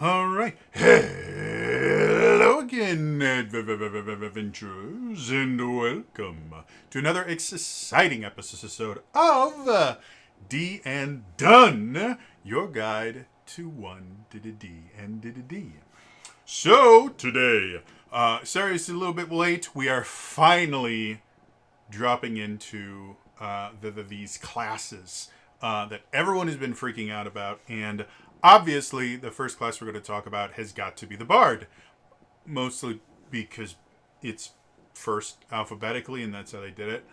All right. Hello again, adventurers, and welcome to another exciting episode of D&Done, your guide to one D and D. So today, sorry it's a little bit late. We are finally dropping into these classes that everyone has been freaking out about, and obviously the first class we're going to talk about has got to be the Bard, mostly because it's first alphabetically, and that's how they did it.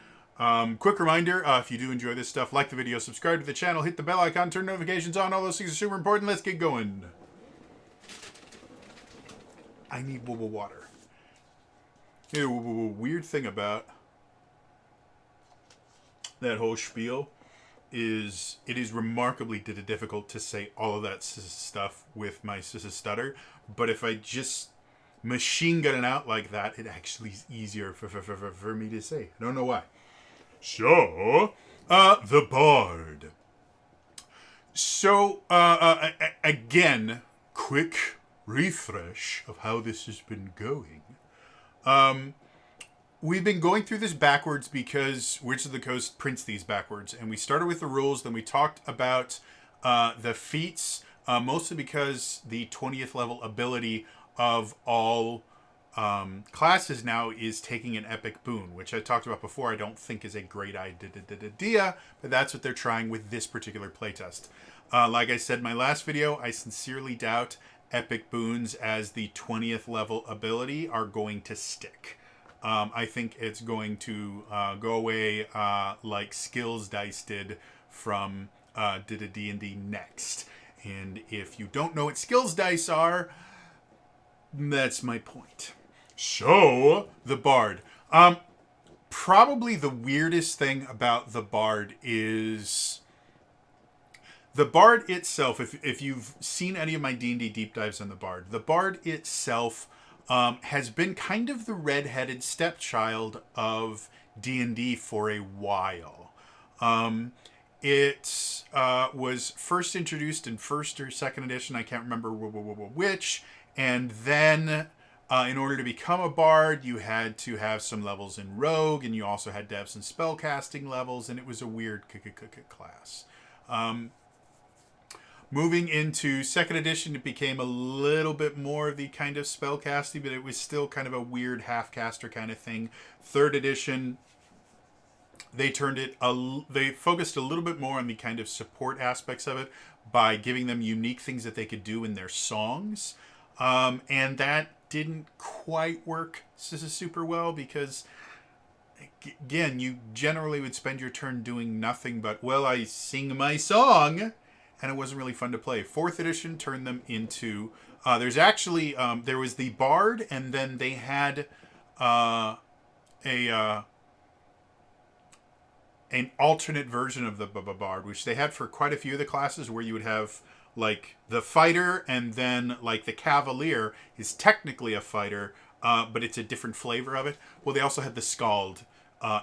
Quick reminder, if you do enjoy this stuff, like the video, subscribe to the channel, hit the bell icon, turn notifications on. All those things are super important. Let's get going. I need water. Hey, weird thing about that whole spiel is it is remarkably difficult to say all of that stuff with my stutter. But if I just machine gun it out like that, it actually is easier for me to say. I don't know why. So, the Bard. So, again, quick refresh of how this has been going. We've been going through this backwards because Wizards of the Coast prints these backwards. And we started with the rules, then we talked about the feats, mostly because the 20th level ability of all classes now is taking an epic boon, which I talked about before. I don't think is a great idea, but that's what they're trying with this particular playtest. Like I said in my last video, I sincerely doubt epic boons as the 20th level ability are going to stick. I think it's going to go away like skills dice did from D&D Next. And if you don't know what skills dice are, that's my point. So, the Bard. Probably the weirdest thing about the Bard is the Bard itself. If you've seen any of my D&D deep dives on the Bard itself has been kind of the red-headed stepchild of D&D for a while. It was first introduced in first or second edition, I can't remember which, and then in order to become a Bard, you had to have some levels in Rogue, and you also had to have some spellcasting levels, and it was a weird class. Moving into second edition, it became a little bit more of the kind of spellcasting, but it was still kind of a weird half-caster kind of thing. Third edition, they focused a little bit more on the kind of support aspects of it by giving them unique things that they could do in their songs. And that didn't quite work super well because, again, you generally would spend your turn doing nothing but, well, I sing my song, and it wasn't really fun to play. Fourth edition turned them into... there's actually... there was the Bard, and then they had an alternate version of the Bard, which they had for quite a few of the classes, where you would have, like, the fighter, and then, like, the Cavalier is technically a fighter, but it's a different flavor of it. Well, they also had the Skald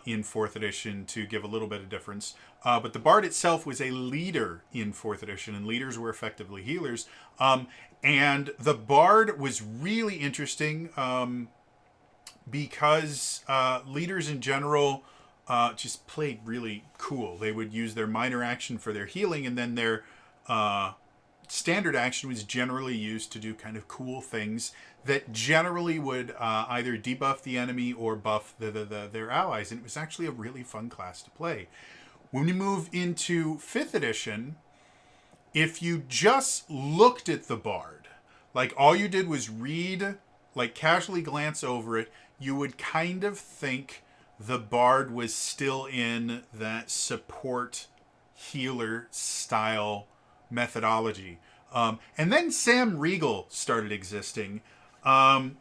in 4th edition to give a little bit of difference. But the Bard itself was a leader in 4th edition, and leaders were effectively healers. And the Bard was really interesting because leaders in general just played really cool. They would use their minor action for their healing, and then their standard action was generally used to do kind of cool things that generally would either debuff the enemy or buff their allies. And it was actually a really fun class to play. When we move into 5th edition, if you just looked at the Bard, like all you did was read, like casually glance over it, you would kind of think the Bard was still in that support healer style methodology. And then Sam Riegel started existing. And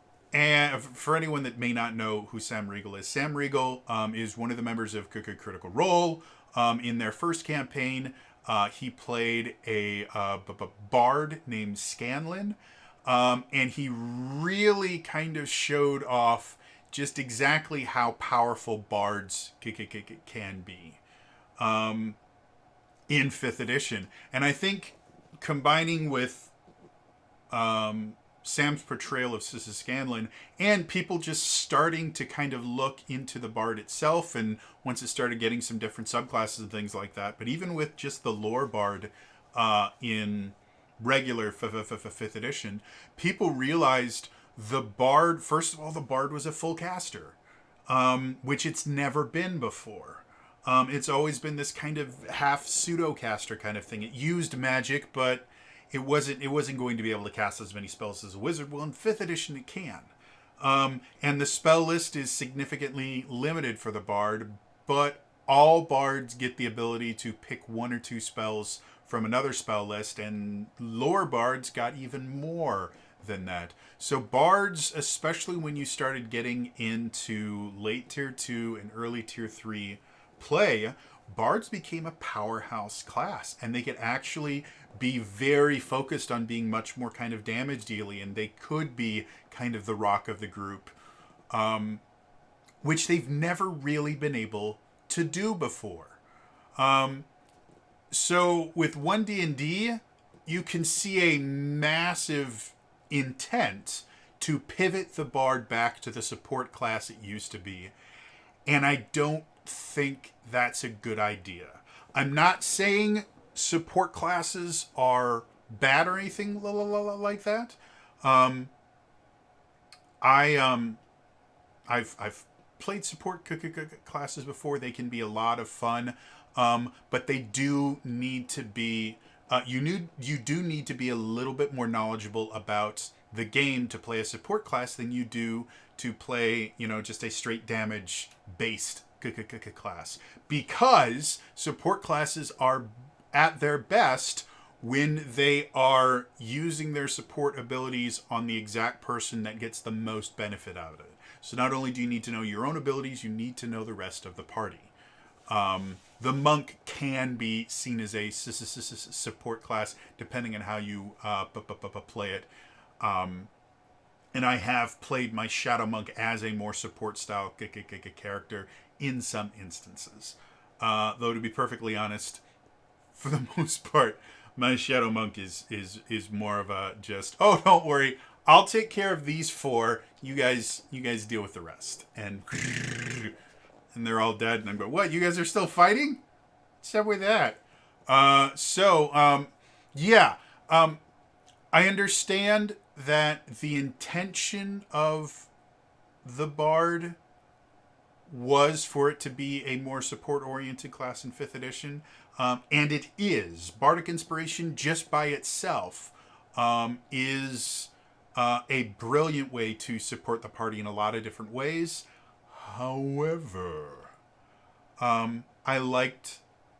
for anyone that may not know who Sam Riegel is is one of the members of Critical Role. In their first campaign, he played a bard named Scanlan, and he really kind of showed off just exactly how powerful bards can be in 5th edition. And I think combining with Sam's portrayal of Sissa Scanlan, and people just starting to kind of look into the Bard itself, and once it started getting some different subclasses and things like that. But even with just the lore Bard in regular 5th edition, people realized the Bard, first of all, the Bard was a full caster, which it's never been before. It's always been this kind of half pseudo caster kind of thing. It used magic, but it wasn't going to be able to cast as many spells as a wizard. Well, in 5th edition it can. And the spell list is significantly limited for the Bard, but all Bards get the ability to pick 1 or 2 spells from another spell list, and lore Bards got even more than that. So Bards, especially when you started getting into late tier 2 and early tier 3 play, Bards became a powerhouse class, and they could actually be very focused on being much more kind of damage dealy, and they could be kind of the rock of the group, which they've never really been able to do before. So with 1D&D, you can see a massive intent to pivot the Bard back to the support class it used to be, and I don't think that's a good idea. I'm not saying support classes are bad or anything like that. I've played support classes before. They can be a lot of fun, but they do need to be. You do need to be a little bit more knowledgeable about the game to play a support class than you do to play, just a straight damage based class, because support classes are at their best when they are using their support abilities on the exact person that gets the most benefit out of it. So not only do you need to know your own abilities, you need to know the rest of the party. The monk can be seen as a support class depending on how you play it. And I have played my Shadow Monk as a more support style character in some instances. Though to be perfectly honest, for the most part, my Shadow Monk is more of a just, oh, don't worry, I'll take care of these 4. You guys deal with the rest. And they're all dead. And I'm going, what? You guys are still fighting? What's up with that? Yeah. I understand that the intention of the Bard was for it to be a more support-oriented class in 5th edition, and it is. Bardic Inspiration, just by itself, is a brilliant way to support the party in a lot of different ways. However, I liked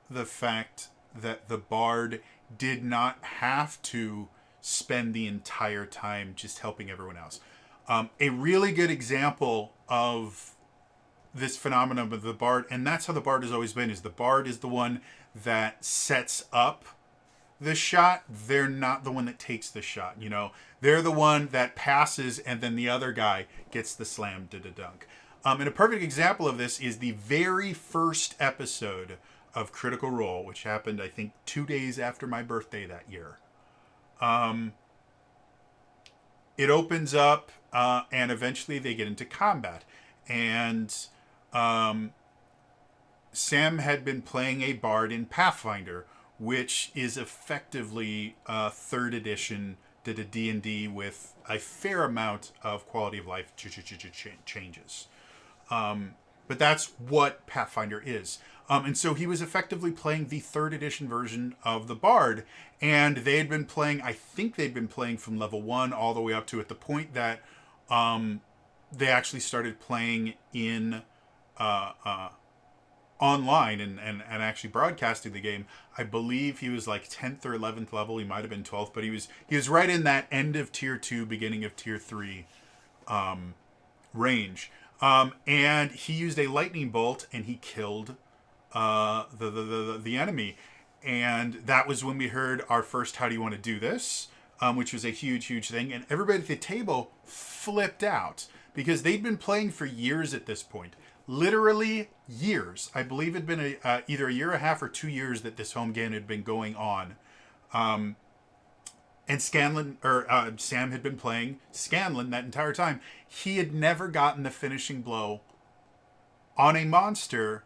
the fact that the Bard did not have to spend the entire time just helping everyone else. A really good example of this phenomenon of the Bard, and that's how the Bard has always been, is the Bard is the one that sets up the shot. They're not the one that takes the shot. They're the one that passes, and then the other guy gets the slam dunk. And a perfect example of this is the very first episode of Critical Role, which happened, I think, 2 days after my birthday that year. It opens up, and eventually they get into combat. And Sam had been playing a Bard in Pathfinder, which is effectively 3rd edition D&D with a fair amount of quality of life changes. But that's what Pathfinder is. And so he was effectively playing the 3rd edition version of the Bard, and I think they'd been playing from level 1 all the way up to at the point that they actually started playing in online and actually broadcasting the game. I believe he was like 10th or 11th level. He might have been 12th, but he was right in that end of tier 2, beginning of tier 3 range. And he used a lightning bolt and he killed the enemy. And that was when we heard our first "How do you want to do this?" Which was a huge thing. And everybody at the table flipped out because they'd been playing for years at this point. Literally years. I believe it'd been either a year and a half or 2 years that this home game had been going on. and Sam had been playing Scanlan that entire time. He had never gotten the finishing blow on a monster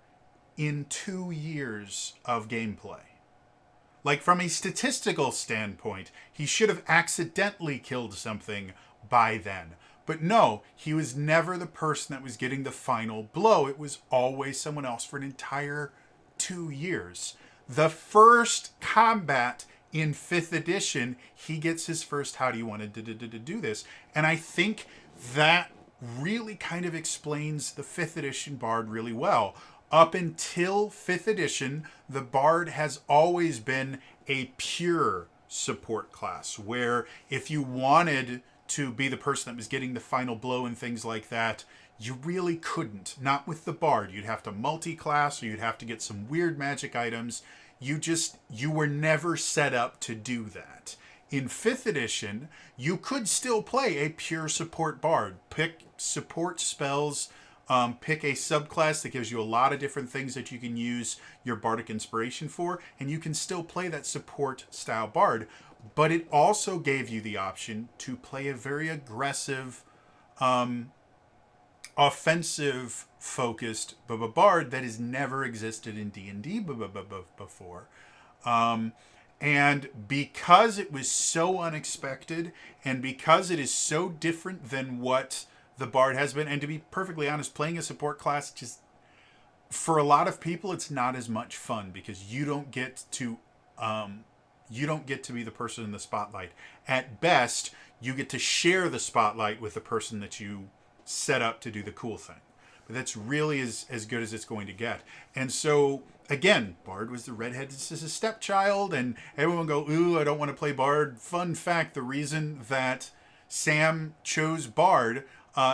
in 2 years of gameplay. Like, from a statistical standpoint, he should have accidentally killed something by then. But no, he was never the person that was getting the final blow. It was always someone else for an entire 2 years. The first combat in 5th edition, he gets his first how do you want to do this. And I think that really kind of explains the 5th edition Bard really well. Up until 5th edition, the Bard has always been a pure support class, where if you wanted to be the person that was getting the final blow and things like that, you really couldn't. Not with the Bard. You'd have to multi-class, or you'd have to get some weird magic items. You were never set up to do that. In 5th edition, you could still play a pure support Bard. Pick support spells, pick a subclass that gives you a lot of different things that you can use your Bardic Inspiration for, and you can still play that support style Bard. But it also gave you the option to play a very aggressive, offensive focused Bard that has never existed in D&D before. And because it was so unexpected, and because it is so different than what the Bard has been, and to be perfectly honest, playing a support class, just for a lot of people, it's not as much fun, because you don't get to be the person in the spotlight. At best, you get to share the spotlight with the person that you set up to do the cool thing. But that's really as good as it's going to get. And so, again, Bard was the redheaded stepchild, and everyone go, ooh, I don't want to play Bard. Fun fact, the reason that Sam chose Bard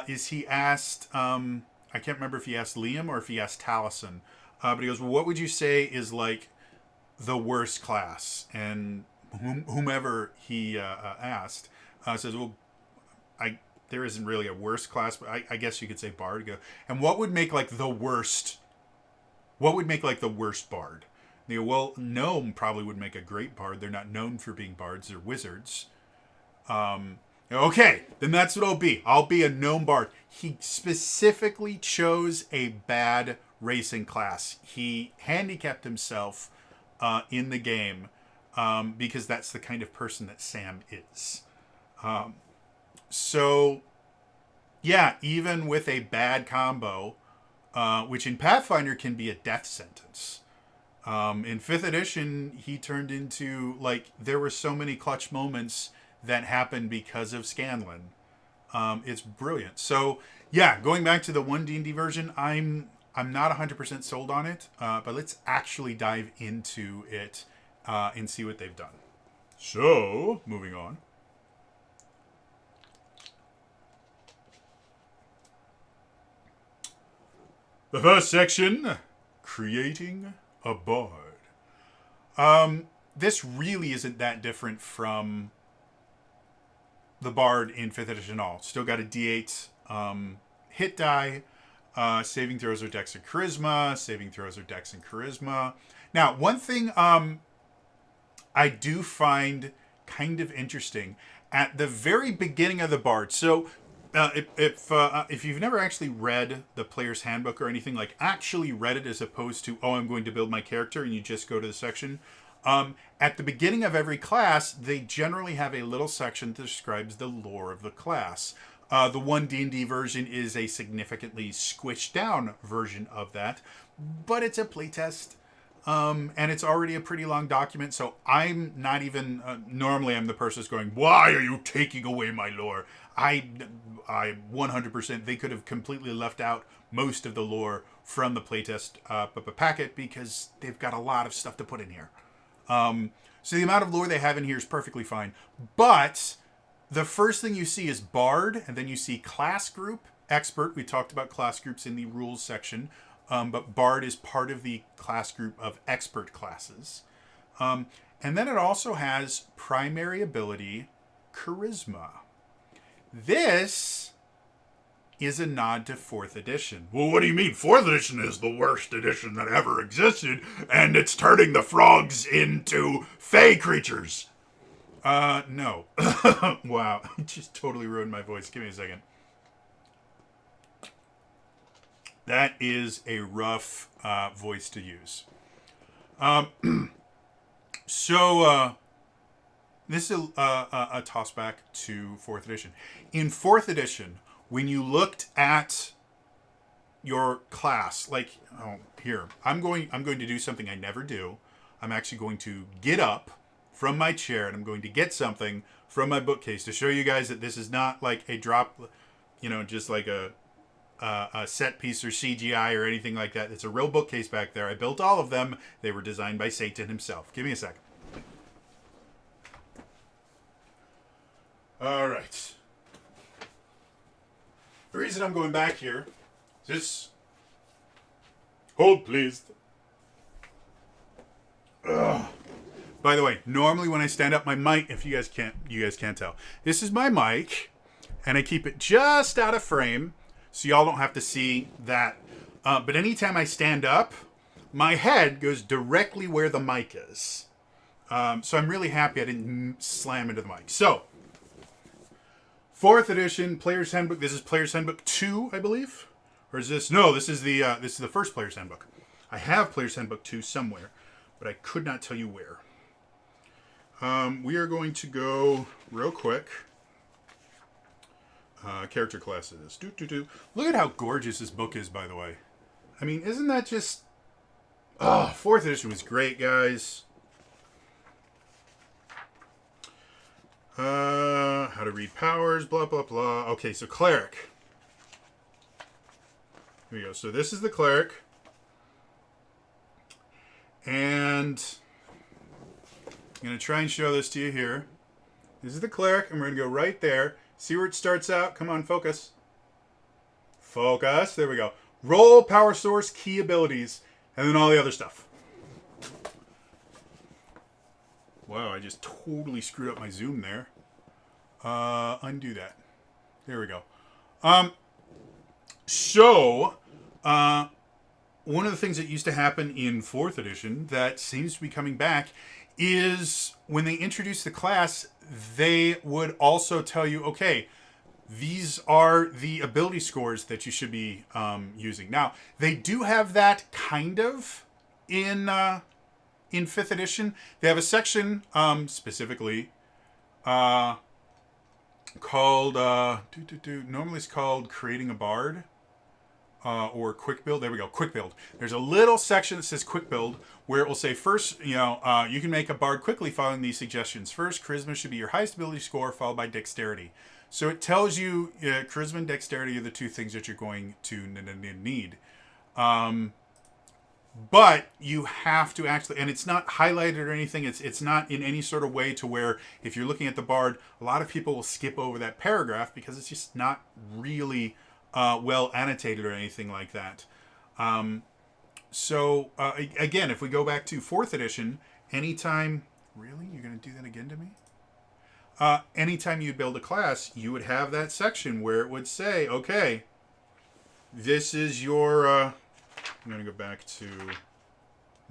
is he asked, I can't remember if he asked Liam or if he asked Taliesin, but he goes, well, what would you say is like the worst class? And whomever he asked says, well, there isn't really a worst class, but I guess you could say Bard. And what would make like the worst? What would make like the worst Bard? They go, well, Gnome probably would make a great Bard. They're not known for being Bards; they're wizards. Okay, then that's what I'll be. I'll be a Gnome Bard. He specifically chose a bad racing class. He handicapped himself in the game because that's the kind of person that Sam is. So, yeah, even with a bad combo, which in Pathfinder can be a death sentence. In 5th edition, he turned into, like, there were so many clutch moments that happened because of Scanlan. It's brilliant. So, yeah, going back to the 1D&D version, I'm not 100% sold on it, but let's actually dive into it and see what they've done. So, moving on. The first section, creating a Bard. This really isn't that different from the Bard in 5th edition at all. Still got a D8 hit die. Saving throws are Dex and Charisma. Saving throws are Dex and Charisma. Now, one thing I do find kind of interesting, at the very beginning of the Bard, so if you've never actually read the player's handbook or anything, like actually read it as opposed to, oh, I'm going to build my character, and you just go to the section, at the beginning of every class, they generally have a little section that describes the lore of the class. The 1D&D version is a significantly squished down version of that, but it's a playtest. And it's already a pretty long document, so I'm not even, normally I'm the person who's going, why are you taking away my lore? I 100%, they could have completely left out most of the lore from the playtest packet, because they've got a lot of stuff to put in here. So the amount of lore they have in here is perfectly fine. But the first thing you see is Bard, and then you see class group, expert. We talked about class groups in the rules section. But Bard is part of the class group of expert classes. And then it also has primary ability, Charisma. This is a nod to 4th edition. Well, what do you mean? 4th edition is the worst edition that ever existed, and it's turning the frogs into fey creatures. No. Wow. It just totally ruined my voice. Give me a second. That is a rough voice to use. So, this is a toss back to 4th edition. In 4th edition, when you looked at your class, like, oh, here, I'm going to do something I never do. I'm actually going to get up from my chair and I'm going to get something from my bookcase to show you guys that this is not like a drop, just like a set piece or CGI or anything like that. It's a real bookcase back there. I built all of them. They were designed by Satan himself. Give me a second. All right. The reason I'm going back here is this. Hold, please. Ugh. By the way, normally when I stand up, my mic, if you guys can't tell, this is my mic, and I keep it just out of frame, so y'all don't have to see that. But anytime I stand up, my head goes directly where the mic is. So I'm really happy I didn't slam into the mic. So, 4th edition Player's Handbook. This is Player's Handbook 2, I believe, or is this? No, this is the first Player's Handbook. I have Player's Handbook 2 somewhere, but I could not tell you where. We are going to go real quick. Character classes. Look at how gorgeous this book is, by the way. I mean, isn't that just... Oh, 4th edition was great, guys. How to read powers, blah, blah, blah. Okay, so Cleric. Here we go. So this is the Cleric. And I'm going to try and show this to you here. This is the Cleric, and we're going to go right there. See where it starts out? Come on, focus. Focus. There we go. Roll, power source, key abilities, and then all the other stuff. Wow, I just totally screwed up my zoom there. Undo that. There we go. One of the things that used to happen in 4th edition that seems to be coming back is when they introduce the class, they would also tell you, okay, these are the ability scores that you should be using. Now, they do have that kind of in 5th edition. They have a section specifically called, normally it's called Creating a Bard. Or quick build. There we go. Quick build. There's a little section that says quick build where it will say first, you can make a bard quickly following these suggestions. First, charisma should be your highest ability score, followed by dexterity. So it tells you charisma and dexterity are the two things that you're going to need. But you have to actually, and it's not highlighted or anything. It's not in any sort of way to where if you're looking at the bard, a lot of people will skip over that paragraph because it's just not really well annotated or anything like that. Again, if we go back to 4th edition, anytime... Really? You're going to do that again to me? Anytime you build a class, you would have that section where it would say, okay, this is your... I'm going to go back to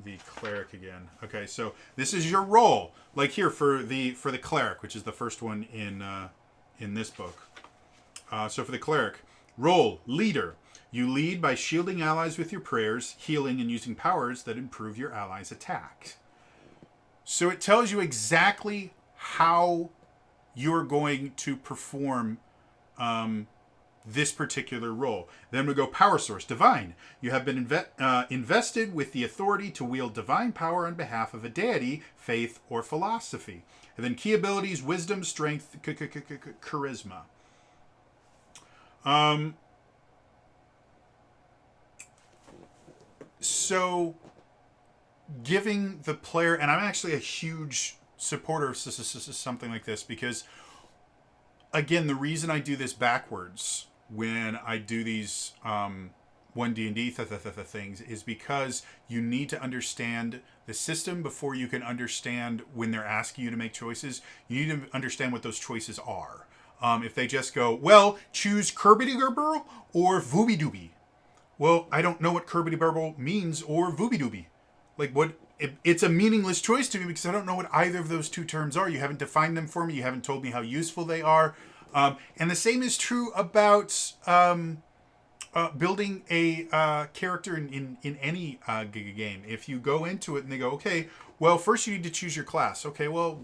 the Cleric again. Okay, so this is your role. Like here for the Cleric, which is the first one in this book. So for the Cleric... Role, leader. You lead by shielding allies with your prayers, healing, and using powers that improve your allies' attack. So it tells you exactly how you're going to perform this particular role. Then we go power source, divine. You have been invested with the authority to wield divine power on behalf of a deity, faith, or philosophy. And then key abilities, wisdom, strength, charisma. So giving the player, and I'm actually a huge supporter of something like this because, again, the reason I do this backwards when I do these 1D&D things is because you need to understand the system before you can understand when they're asking you to make choices. You need to understand what those choices are. If they just go, well, choose Kerbity-Gerbil or Vooby-Dooby. Well, I don't know what Kerbity-Gerbil means or Vooby-Dooby. Like, what it's a meaningless choice to me because I don't know what either of those two terms are. You haven't defined them for me. You haven't told me how useful they are. And the same is true about building a character in any game. If you go into it and they go, okay, well, first you need to choose your class. Okay, well,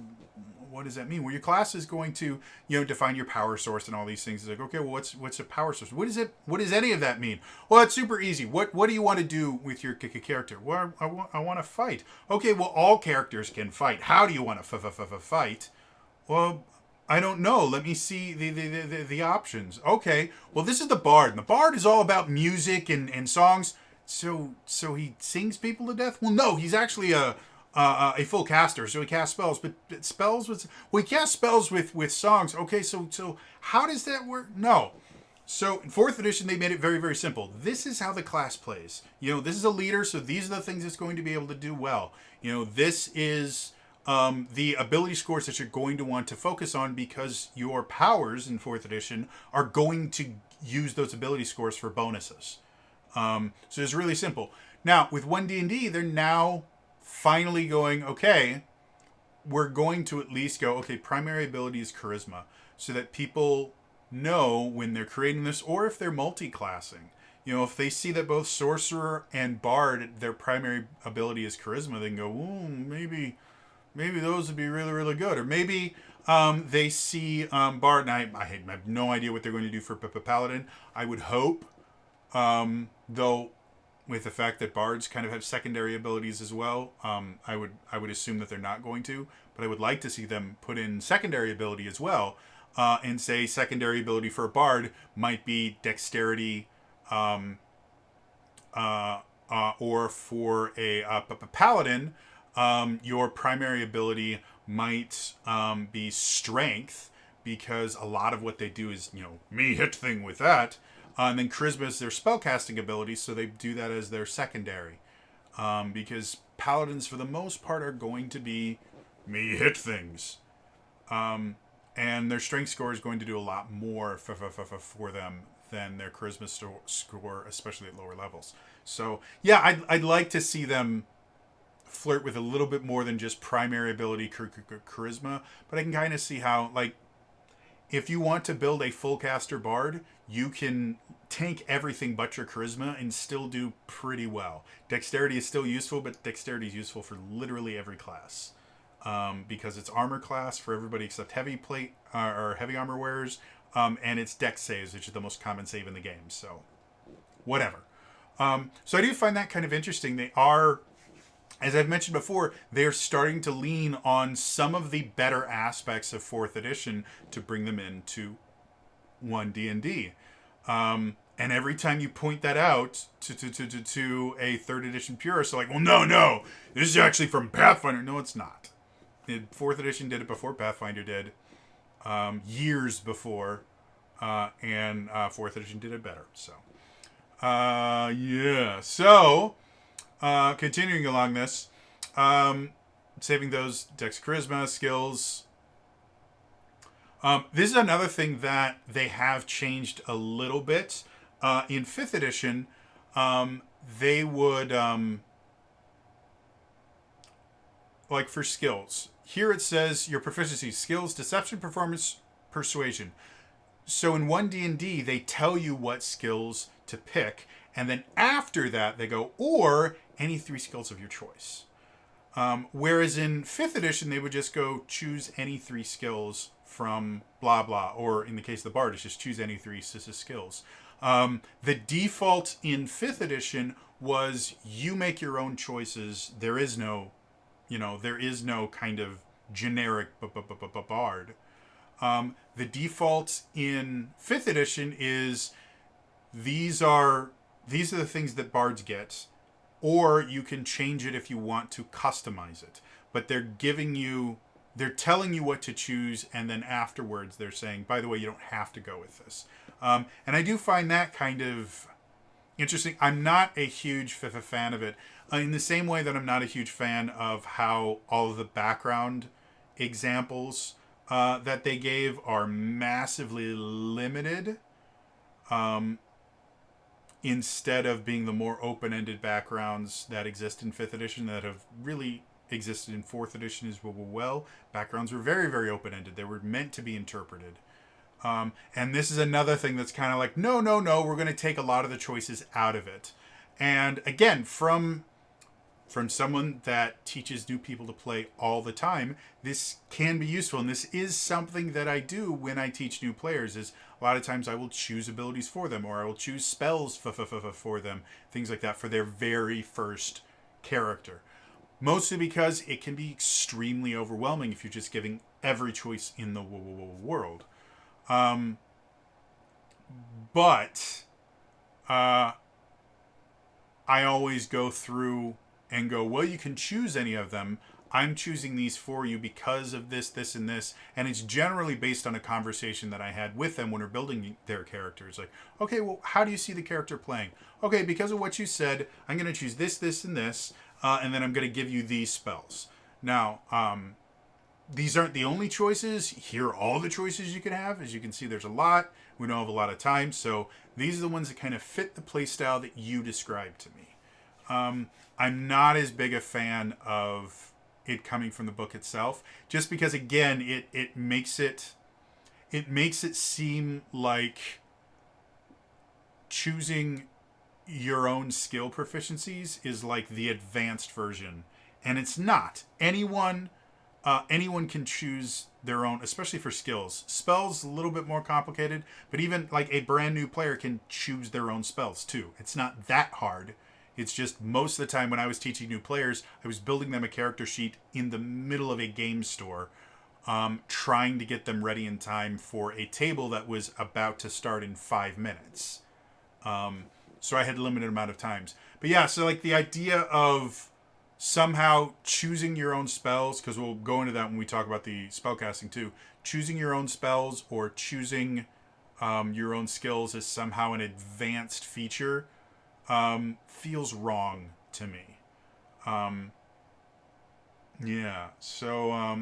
what does that mean? Well, your class is going to, define your power source and all these things. It's like, okay, well, what's a power source? What is it? What does any of that mean? Well, it's super easy. What do you want to do with your character? Well, I want to fight. Okay, well, all characters can fight. How do you want to fight? Well, I don't know. Let me see the options. Okay, well, this is the bard. And the bard is all about music and songs. So he sings people to death? Well, no, he's actually a full caster, so he casts spells. But spells with he casts spells with songs. Okay, so how does that work? No. So in 4th edition, they made it very, very simple. This is how the class plays. This is a leader, so these are the things it's going to be able to do well. This is the ability scores that you're going to want to focus on because your powers in 4th edition are going to use those ability scores for bonuses. So it's really simple. Now, with 1D&D, they're now finally going, okay, we're going to at least go, okay, primary ability is charisma, so that people know when they're creating this, or if they're multi-classing. If they see that both sorcerer and bard, their primary ability is charisma, they can go, ooh, maybe those would be really, really good. Or maybe they see bard, and I have no idea what they're going to do for paladin. I would hope, though, with the fact that bards kind of have secondary abilities as well, I would assume that they're not going to, but I would like to see them put in secondary ability as well, and say secondary ability for a bard might be dexterity, or for a paladin, your primary ability might be strength, because a lot of what they do is, me hit thing with that. And then charisma is their spellcasting ability, so they do that as their secondary. Because paladins, for the most part, are going to be me hit things. And their strength score is going to do a lot more for them than their charisma score, especially at lower levels. So, yeah, I'd like to see them flirt with a little bit more than just primary ability charisma. But I can kind of see how, if you want to build a full caster bard, you can tank everything but your charisma and still do pretty well. Dexterity is still useful, but dexterity is useful for literally every class. Because it's armor class for everybody except heavy plate or heavy armor wearers, and it's dex saves, which is the most common save in the game. So, whatever. So I do find that kind of interesting. They are, as I've mentioned before, they're starting to lean on some of the better aspects of 4th edition to bring them into 1D&D. And every time you point that out to a 3rd edition purist, they're like, well, no, this is actually from Pathfinder. No, it's not. 4th edition did it before Pathfinder did, years before, and 4th edition did it better. So, yeah. So, continuing along this, saving those Dex Charisma skills. This is another thing that they have changed a little bit. In 5th edition, they would, like for skills, here it says your proficiency, skills, deception, performance, persuasion. So in 1D&D, they tell you what skills to pick, and then after that, they go, or any 3 skills of your choice. Whereas in 5th edition, they would just go choose any 3 skills from blah, blah. Or in the case of the bard, it's just choose any 3 skills. The default in 5th edition was you make your own choices. There is no kind of generic bard. The default in 5th edition is these are the things that bards get, or you can change it if you want to customize it. But they're telling you what to choose, and then afterwards they're saying, by the way, you don't have to go with this. And I do find that kind of interesting. I'm not a huge fan of it. In the same way that I'm not a huge fan of how all of the background examples that they gave are massively limited. instead of being the more open-ended backgrounds that exist in 5th edition that have really existed in 4th edition as well. Backgrounds were very, very open-ended. They were meant to be interpreted. And this is another thing that's kind of like, no, we're going to take a lot of the choices out of it. And again, from someone that teaches new people to play all the time, this can be useful. And this is something that I do when I teach new players, is a lot of times I will choose abilities for them, or I will choose spells for them, things like that, for their very first character. Mostly because it can be extremely overwhelming if you're just giving every choice in the world. But I always go through and go, well, you can choose any of them. I'm choosing these for you because of this, this, and this. And it's generally based on a conversation that I had with them when we're building their characters. Like, okay, well, how do you see the character playing? Okay, because of what you said, I'm going to choose this, this, and this. And then I'm going to give you these spells. Now, these aren't the only choices. Here are all the choices you can have. As you can see, there's a lot. We don't have a lot of time. So these are the ones that kind of fit the playstyle that you described to me. I'm not as big a fan of it coming from the book itself, just because, again, it makes it seem like choosing your own skill proficiencies is like the advanced version, and it's not. Anyone can choose their own, especially for skills. Spells a little bit more complicated, but even like a brand new player can choose their own spells too. It's not that hard. It's just most of the time when I was teaching new players, I was building them a character sheet in the middle of a game store, trying to get them ready in time for a table that was about to start in 5 minutes. So I had a limited amount of times. But yeah, so like the idea of somehow choosing your own spells, because we'll go into that when we talk about the spellcasting too, choosing your own spells or choosing your own skills as somehow an advanced feature feels wrong to me. Yeah, so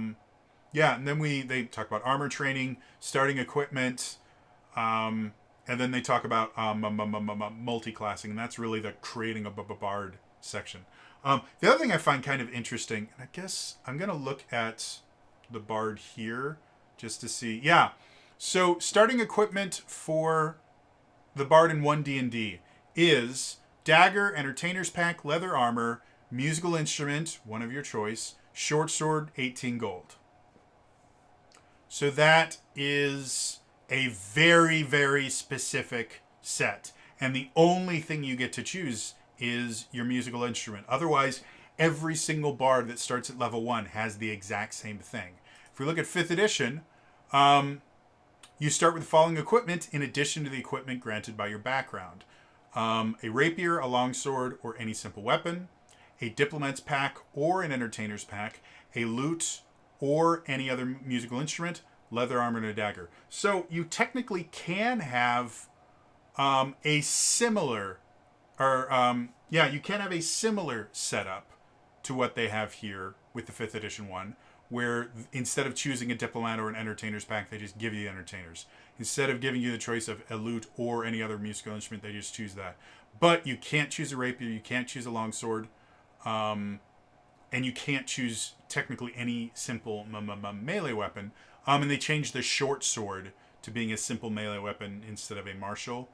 yeah, and then they talk about armor training, starting equipment, and then they talk about multi-classing, and that's really the creating a bard section. The other thing I find kind of interesting, and I guess I'm going to look at the bard here just to see. Yeah, so starting equipment for the bard in 1 D&D is dagger, entertainer's pack, leather armor, musical instrument, one of your choice, short sword, 18 gold. So that is a very, very specific set. And the only thing you get to choose is your musical instrument. Otherwise, every single bard that starts at level 1 has the exact same thing. If we look at 5th edition, you start with the following equipment in addition to the equipment granted by your background. A rapier, a longsword, or any simple weapon, a diplomat's pack or an entertainer's pack, a lute or any other musical instrument, leather armor, and a dagger. So you technically can have a similar, you can have a similar setup to what they have here with the 5th edition one, where instead of choosing a diplomat or an entertainer's pack, they just give you the entertainers. Instead of giving you the choice of a lute or any other musical instrument, they just choose that. But you can't choose a rapier, you can't choose a longsword, and you can't choose technically any simple melee weapon. And they changed the short sword to being a simple melee weapon instead of a martial.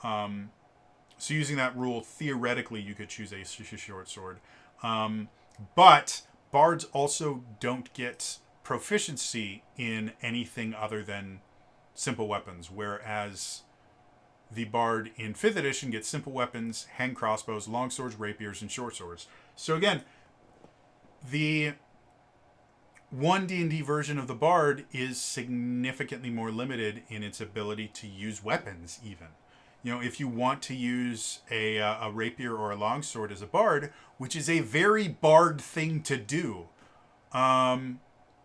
So using that rule, theoretically, you could choose a short sword. But bards also don't get proficiency in anything other than simple weapons, whereas the bard in 5th edition gets simple weapons, hand crossbows, long swords, rapiers, and short swords. So again, the 1 D&D version of the bard is significantly more limited in its ability to use weapons, even. You know, if you want to use a rapier or a longsword as a bard, which is a very bard thing to do,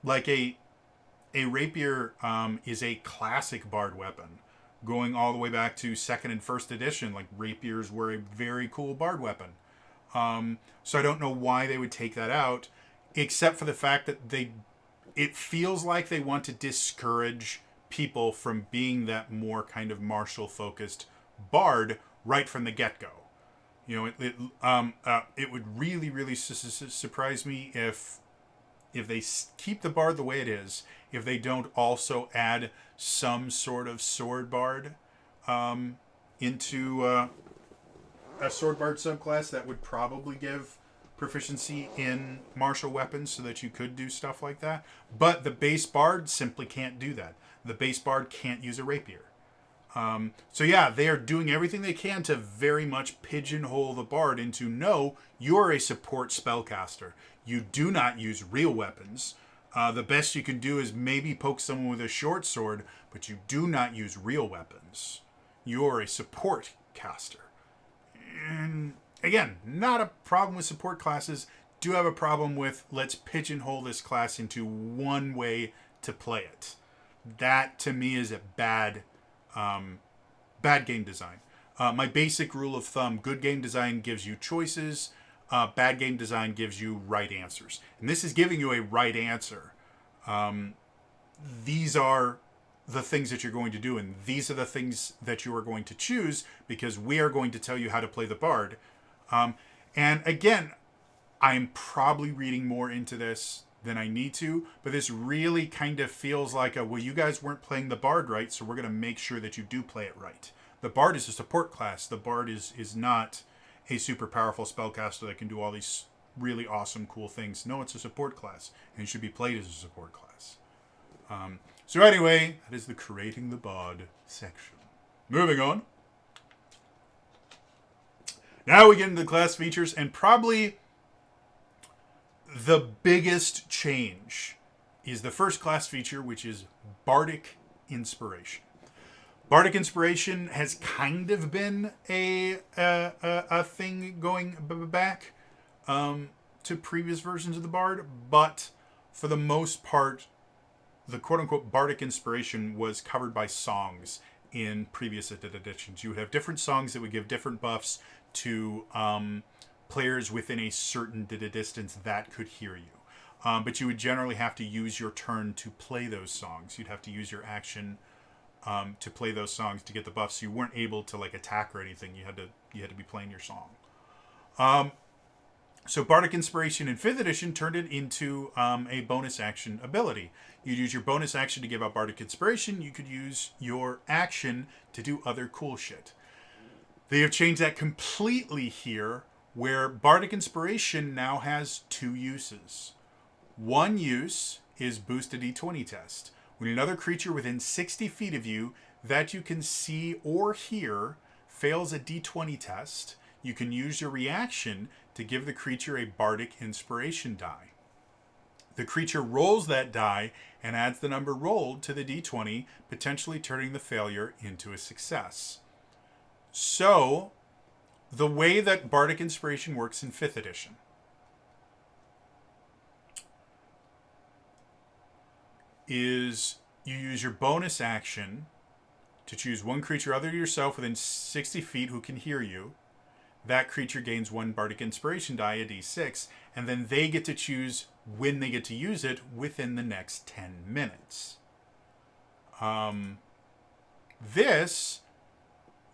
like a rapier is a classic bard weapon, going all the way back to 2nd and 1st edition. Like, rapiers were a very cool bard weapon. So I don't know why they would take that out, except for the fact that it feels like they want to discourage people from being that more kind of martial focused bard right from the get-go. It would really, really surprise me if they keep the bard the way it is, if they don't also add some sort of sword bard into a sword bard subclass. That would probably give proficiency in martial weapons so that you could do stuff like that. But the base bard simply can't do that. The base bard can't use a rapier. So yeah, they are doing everything they can to very much pigeonhole the bard into, no, you're a support spellcaster. You do not use real weapons. The best you can do is maybe poke someone with a short sword, but you do not use real weapons. You're a support caster. And again, not a problem with support classes. Do have a problem with, let's pigeonhole this class into one way to play it. That to me is a bad game design. My basic rule of thumb: good game design gives you choices. Bad game design gives you right answers. And this is giving you a right answer. These are the things that you're going to do, and these are the things that you are going to choose, because we are going to tell you how to play the bard. And again, I'm probably reading more into this than I need to, but this really kind of feels like well, you guys weren't playing the bard right, so we're going to make sure that you do play it right. The bard is a support class. The bard is not a super powerful spellcaster that can do all these really awesome, cool things. No, it's a support class, and it should be played as a support class. So anyway, that is the creating the bard section. Moving on. Now we get into the class features, and probably the biggest change is the first class feature, which is Bardic Inspiration. Bardic Inspiration has kind of been a thing going back to previous versions of the Bard, but for the most part, the quote-unquote Bardic Inspiration was covered by songs in previous editions. You would have different songs that would give different buffs to players within a certain distance that could hear you. But you would generally have to use your turn to play those songs. You'd have to use your action to play those songs to get the buffs. You weren't able to attack or anything. You had to be playing your song. So Bardic Inspiration in 5th edition turned it into a bonus action ability. You'd use your bonus action to give out Bardic Inspiration. You could use your action to do other cool shit. They have changed that completely here, where Bardic Inspiration now has 2 uses. One use is boost a d20 test. When another creature within 60 feet of you that you can see or hear fails a d20 test, you can use your reaction to give the creature a Bardic Inspiration die. The creature rolls that die and adds the number rolled to the d20, potentially turning the failure into a success. So, the way that Bardic Inspiration works in 5th edition is you use your bonus action to choose one creature other than yourself within 60 feet who can hear you. That creature gains 1 Bardic Inspiration die, a d6, and then they get to choose when they get to use it within the next 10 minutes. This,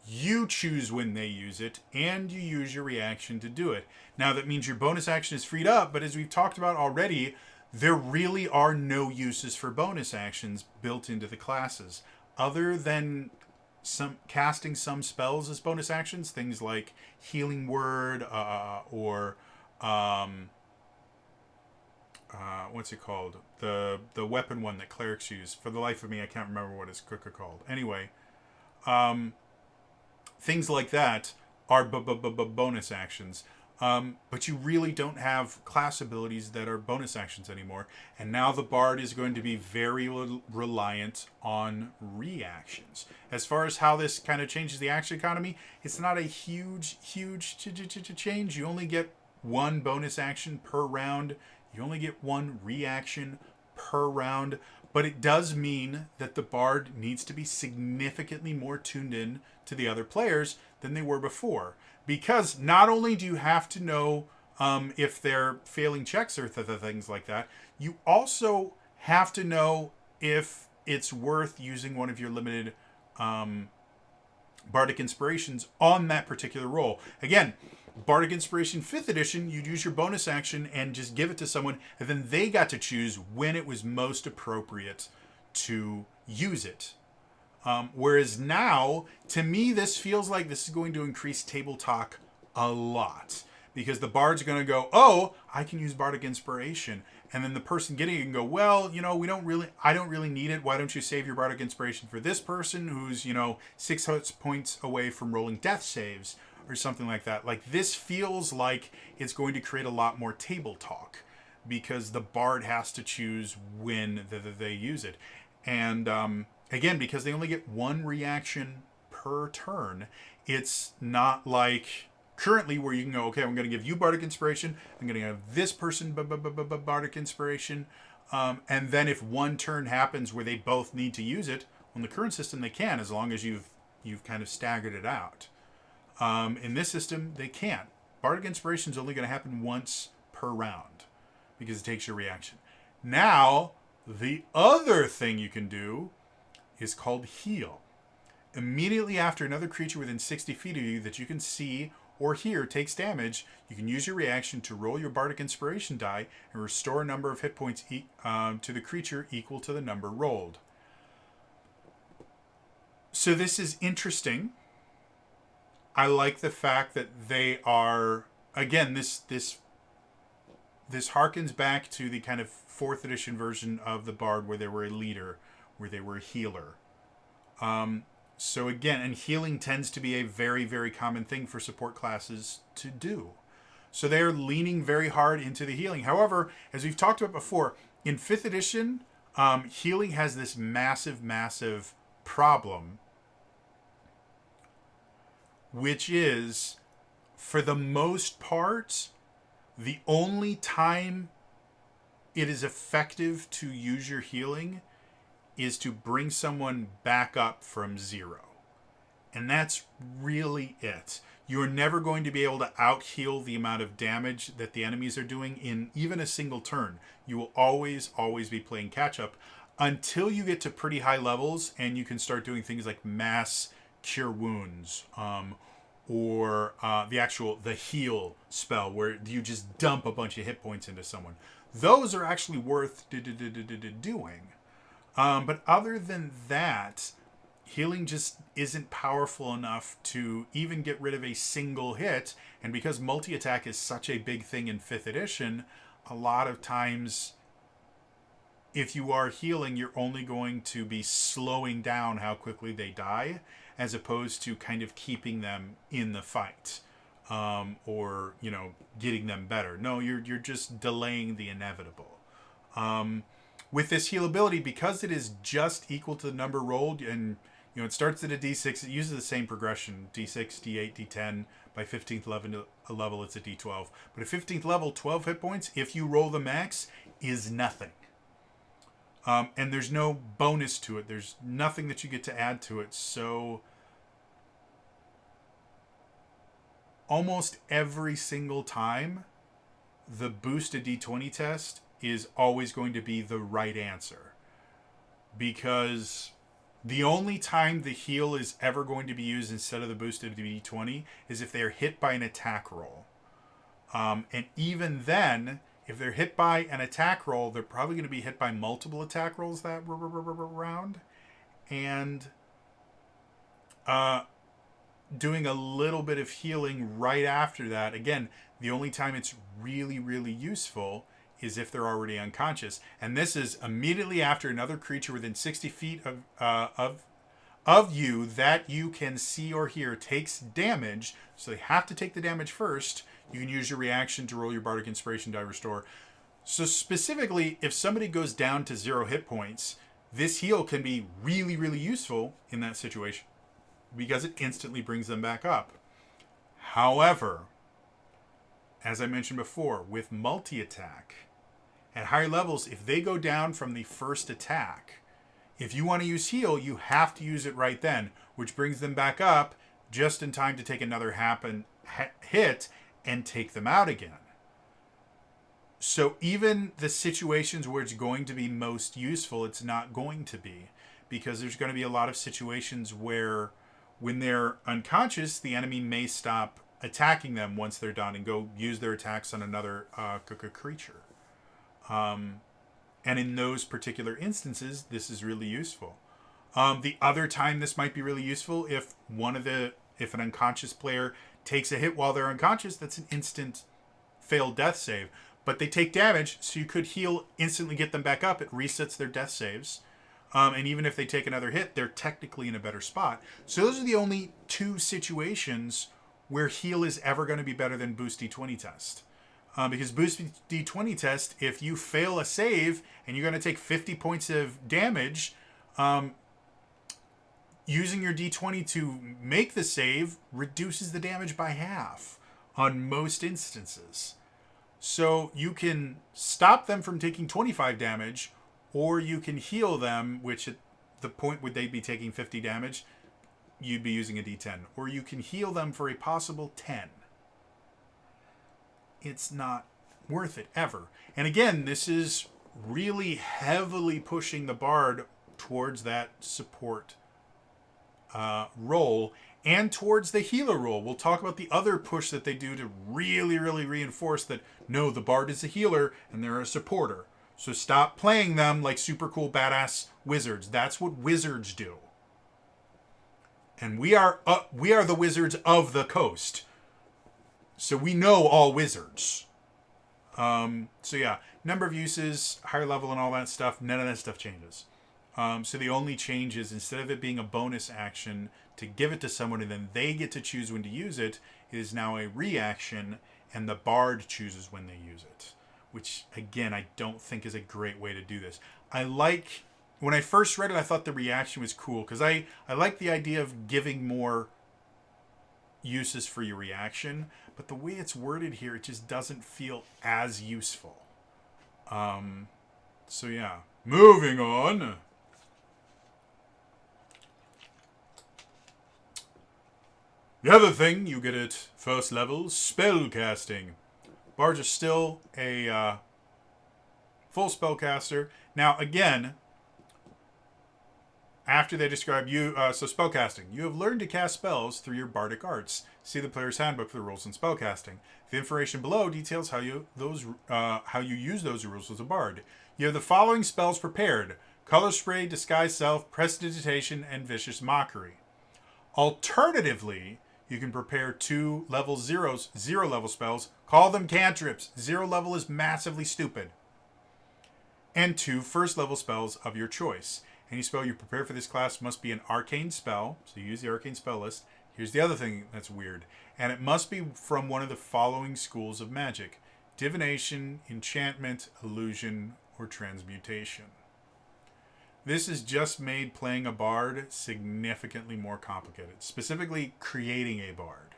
you choose when they use it, and you use your reaction to do it. Now, that means your bonus action is freed up, but as we've talked about already, there really are no uses for bonus actions built into the classes, other than casting some spells as bonus actions, things like Healing Word, or what's it called? The weapon one that clerics use. For the life of me, I can't remember what it's called. Anyway, things like that are bonus actions. But you really don't have class abilities that are bonus actions anymore. And now the Bard is going to be very reliant on reactions. As far as how this kind of changes the action economy, it's not a huge change. You only get 1 bonus action per round. You only get 1 reaction per round. But it does mean that the Bard needs to be significantly more tuned in to the other players than they were before. Because not only do you have to know if they're failing checks or things like that, you also have to know if it's worth using one of your limited Bardic Inspirations on that particular roll. Again, Bardic Inspiration 5th edition, you'd use your bonus action and just give it to someone, and then they got to choose when it was most appropriate to use it. Whereas now, to me, this feels like this is going to increase table talk a lot. Because the bard's going to go, oh, I can use Bardic Inspiration. And then the person getting it can go, well, I don't really need it. Why don't you save your Bardic Inspiration for this person who's, 6 hit points away from rolling death saves or something like that. Like, this feels like it's going to create a lot more table talk because the bard has to choose when they use it. And, again, because they only get one reaction per turn, it's not like currently where you can go, okay, I'm going to give you Bardic Inspiration, I'm going to give this person Bardic Inspiration, and then if one turn happens where they both need to use it, on the current system they can, as long as you've kind of staggered it out. In this system, they can't. Bardic Inspiration is only going to happen once per round because it takes your reaction. Now, the other thing you can do is called Heal. Immediately after another creature within 60 feet of you that you can see or hear takes damage, you can use your reaction to roll your Bardic Inspiration die and restore a number of hit points to the creature equal to the number rolled. So this is interesting. I like the fact that they are, again, this harkens back to the kind of 4th edition version of the Bard where they were a leader, where they were a healer. So again, and healing tends to be a very, very common thing for support classes to do. So they're leaning very hard into the healing. However, as we've talked about before, in 5th edition, healing has this massive, massive problem, which is, for the most part, the only time it is effective to use your healing is to bring someone back up from 0. And that's really it. You're never going to be able to out-heal the amount of damage that the enemies are doing in even a single turn. You will always, always be playing catch-up until you get to pretty high levels and you can start doing things like mass cure wounds, or the heal spell where you just dump a bunch of hit points into someone. Those are actually worth doing. But other than that, healing just isn't powerful enough to even get rid of a single hit. And because multi-attack is such a big thing in 5th edition, a lot of times, if you are healing, you're only going to be slowing down how quickly they die, as opposed to kind of keeping them in the fight, or, getting them better. No, you're just delaying the inevitable. With this heal ability, because it is just equal to the number rolled, and it starts at a d6, it uses the same progression, d6, d8, d10. By 15th level, it's a d12. But at 15th level, 12 hit points, if you roll the max, is nothing. And there's no bonus to it. There's nothing that you get to add to it. So almost every single time, the boosted d20 test is always going to be the right answer. Because the only time the heal is ever going to be used instead of the boosted d20 is if they're hit by an attack roll. And even then, if they're hit by an attack roll, they're probably going to be hit by multiple attack rolls that round. And doing a little bit of healing right after that. Again, the only time it's really, really useful is if they're already unconscious. And this is immediately after another creature within 60 feet of you that you can see or hear takes damage. So they have to take the damage first. You can use your reaction to roll your Bardic Inspiration die restore. So specifically, if somebody goes down to 0 hit points, this heal can be really, really useful in that situation because it instantly brings them back up. However, as I mentioned before, with multi-attack, at higher levels, if they go down from the first attack, if you want to use heal, you have to use it right then, which brings them back up just in time to take another hit and take them out again. So even the situations where it's going to be most useful, it's not going to be, because there's going to be a lot of situations where When they're unconscious, the enemy may stop attacking them once they're done and go use their attacks on another creature. And in those particular instances, this is really useful. The other time this might be really useful if an unconscious player takes a hit while they're unconscious, that's an instant failed death save. But they take damage, so you could heal, instantly get them back up. It resets their death saves. And even if they take another hit, they're technically in a better spot. So those are the only two situations where heal is ever going to be better than Boost D20 test. Because Boost D20 test, if you fail a save and you're going to take 50 points of damage, using your D20 to make the save reduces the damage by half on most instances. So you can stop them from taking 25 damage, or you can heal them, which at the point where they'd be taking 50 damage, you'd be using a D10. Or you can heal them for a possible 10. It's not worth it, ever. And again, this is really heavily pushing the Bard towards that support role and towards the healer role. We'll talk about the other push that they do to really, really reinforce that, no, the Bard is a healer and they're a supporter. So stop playing them like super cool badass wizards. That's what wizards do. And we are the wizards of the coast. So we know all wizards. So yeah, number of uses, higher level and all that stuff, none of that stuff changes. So the only change is, instead of it being a bonus action to give it to someone and then they get to choose when to use it, it is now a reaction and the Bard chooses when they use it. Which, again, I don't think is a great way to do this. When I first read it, I thought the reaction was cool, because I like the idea of giving more uses for your reaction, but the way it's worded here, it just doesn't feel as useful. So yeah, moving on. The other thing you get at first level, spellcasting. Bards are still a full spellcaster. Now, again, after they describe you, so spellcasting. You have learned to cast spells through your bardic arts. See the player's handbook for the rules in spellcasting. The information below details how you use those rules as a bard. You have the following spells prepared: Color Spray, Disguise Self, Prestidigitation, and Vicious Mockery. Alternatively, you can prepare 2 level 0 level spells. Call them cantrips. 0 level is massively stupid. And 2 first level spells of your choice. Any spell you prepare for this class must be an arcane spell. So you use the arcane spell list. Here's the other thing that's weird. And it must be from one of the following schools of magic: divination, enchantment, illusion, or transmutation. This has just made playing a bard significantly more complicated. Specifically, creating a bard.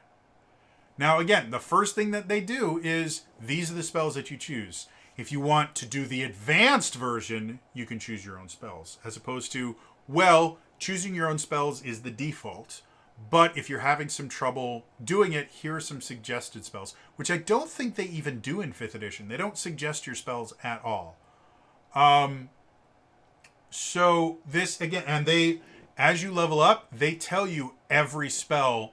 Now, again, the first thing that they do is, these are the spells that you choose. If you want to do the advanced version, you can choose your own spells. As opposed to, well, choosing your own spells is the default. But if you're having some trouble doing it, here are some suggested spells. Which I don't think they even do in 5th edition. They don't suggest your spells at all. So this, again, and they, as you level up, they tell you every spell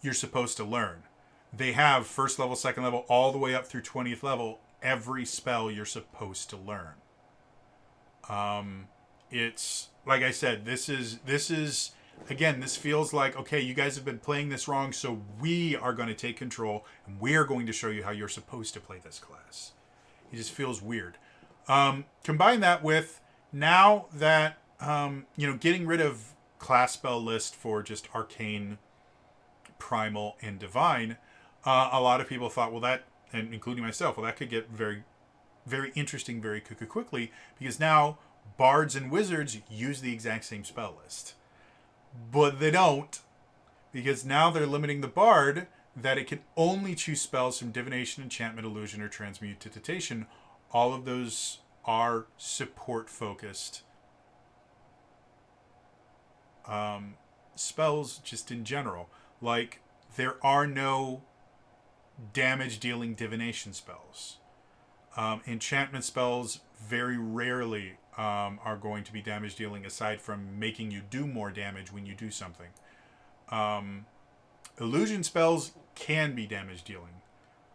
you're supposed to learn. They have first level, second level, all the way up through 20th level, every spell you're supposed to learn. It's, like I said, this is, again, this feels like, okay, you guys have been playing this wrong, so we are going to take control, and we're going to show you how you're supposed to play this class. It just feels weird. Combine that with, now that, getting rid of class spell list for just arcane, primal, and divine, a lot of people thought, well, that, and including myself, well, that could get very, very interesting very quickly, because now bards and wizards use the exact same spell list. But they don't, because now they're limiting the bard that it can only choose spells from divination, enchantment, illusion, or transmutation. All of those are support-focused spells just in general. Like, there are no damage-dealing divination spells. Enchantment spells very rarely are going to be damage-dealing, aside from making you do more damage when you do something. Illusion spells can be damage dealing,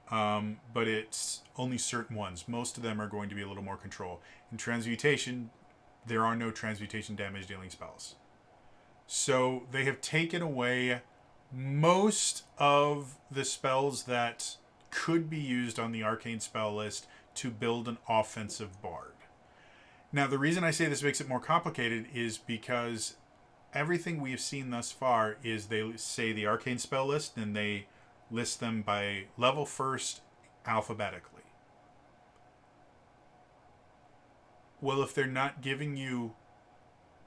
but it's only certain ones. Most of them are going to be a little more control. In transmutation, there are no transmutation damage dealing spells. So they have taken away most of the spells that could be used on the arcane spell list to build an offensive bard. Now, the reason I say this makes it more complicated is because everything we have seen thus far is they say the arcane spell list and they list them by level first alphabetically. Well, if they're not giving you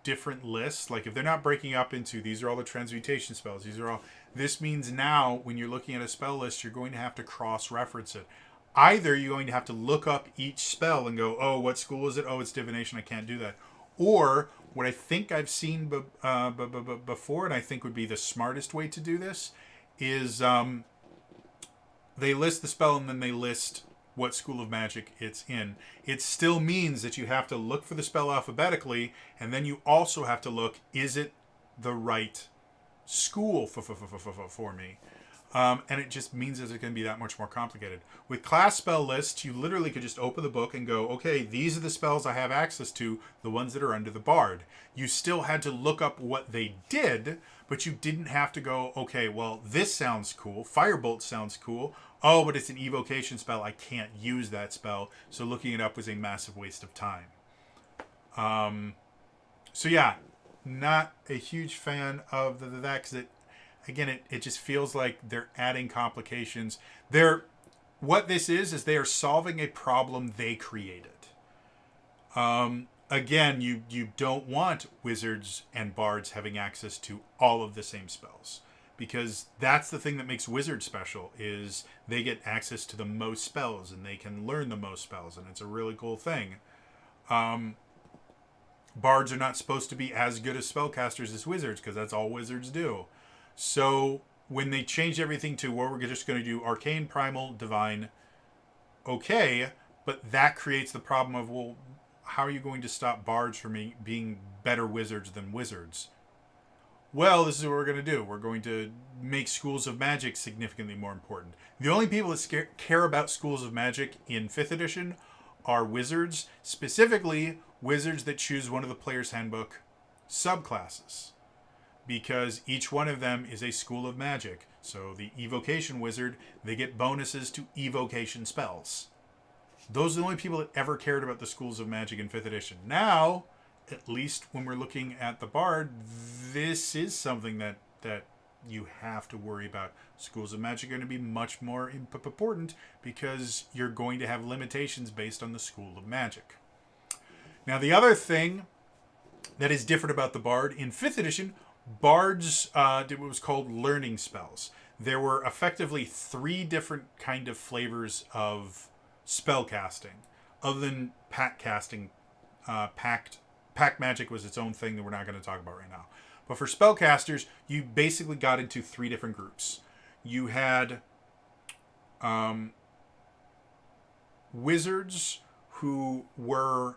different lists, like if they're not breaking up into these are all the transmutation spells, these are all, this means now when you're looking at a spell list, you're going to have to cross-reference it. Either you're going to have to look up each spell and go, oh, what school is it? Oh, it's divination. I can't do that. Or what I think I've seen before, and I think would be the smartest way to do this, is they list the spell and then they list what school of magic it's in. It still means that you have to look for the spell alphabetically, and then you also have to look, is it the right school for me? And it just means that it's going to be that much more complicated. With class spell lists, you literally could just open the book and go, okay, these are the spells I have access to, the ones that are under the bard. You still had to look up what they did, but you didn't have to go, okay, well, this sounds cool. Firebolt sounds cool. Oh, but it's an evocation spell. I can't use that spell. So looking it up was a massive waste of time. So yeah, not a huge fan of that because again, it just feels like they're adding complications. What this is they are solving a problem they created. Again, you don't want wizards and bards having access to all of the same spells, because that's the thing that makes wizards special, is they get access to the most spells and they can learn the most spells, and it's a really cool thing. Bards are not supposed to be as good as spellcasters as wizards, because that's all wizards do. So when they change everything to where we're just going to do arcane, primal, divine, okay, but that creates the problem of, well, how are you going to stop bards from being better wizards than wizards? Well, this is what we're going to do. We're going to make schools of magic significantly more important. The only people that care about schools of magic in 5th edition are wizards, specifically wizards that choose one of the player's handbook subclasses, because each one of them is a school of magic. So the evocation wizard, they get bonuses to evocation spells. Those are the only people that ever cared about the schools of magic in 5th edition. Now, at least when we're looking at the bard, this is something that you have to worry about. Schools of magic are going to be much more important because you're going to have limitations based on the school of magic. Now, the other thing that is different about the bard in 5th edition, bards did what was called learning spells. There were effectively 3 different kind of flavors of spellcasting, other than pact casting. Pact magic was its own thing that we're not going to talk about right now. But for spellcasters, you basically got into 3 different groups. You had wizards who were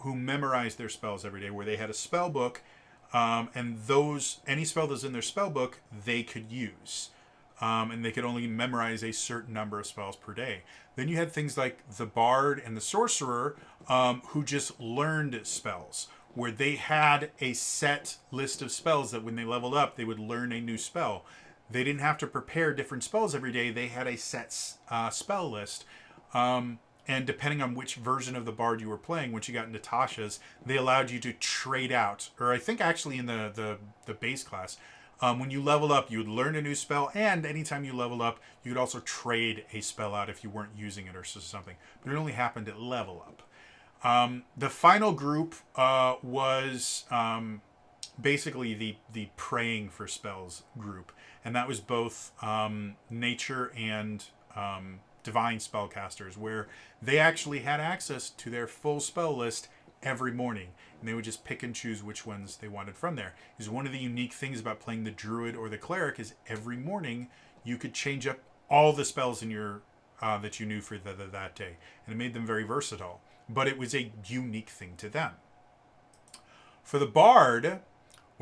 who memorized their spells every day, where they had a spell book, and any spell that's in their spell book they could use. And they could only memorize a certain number of spells per day. Then you had things like the bard and the sorcerer, who just learned spells, where they had a set list of spells that when they leveled up, they would learn a new spell. They didn't have to prepare different spells every day. They had a set spell list. And depending on which version of the bard you were playing, once you got into Tasha's, they allowed you to trade out. Or I think actually in the base class, when you leveled up, you would learn a new spell, and anytime you leveled up, you could also trade a spell out if you weren't using it or something. But it only happened at level up. The final group was basically the praying for spells group, and that was both nature and divine spellcasters, where they actually had access to their full spell list every morning, and they would just pick and choose which ones they wanted from there. Is one of the unique things about playing the druid or the cleric is every morning you could change up all the spells in your that you knew for that day, and it made them very versatile. But it was a unique thing to them. For the bard,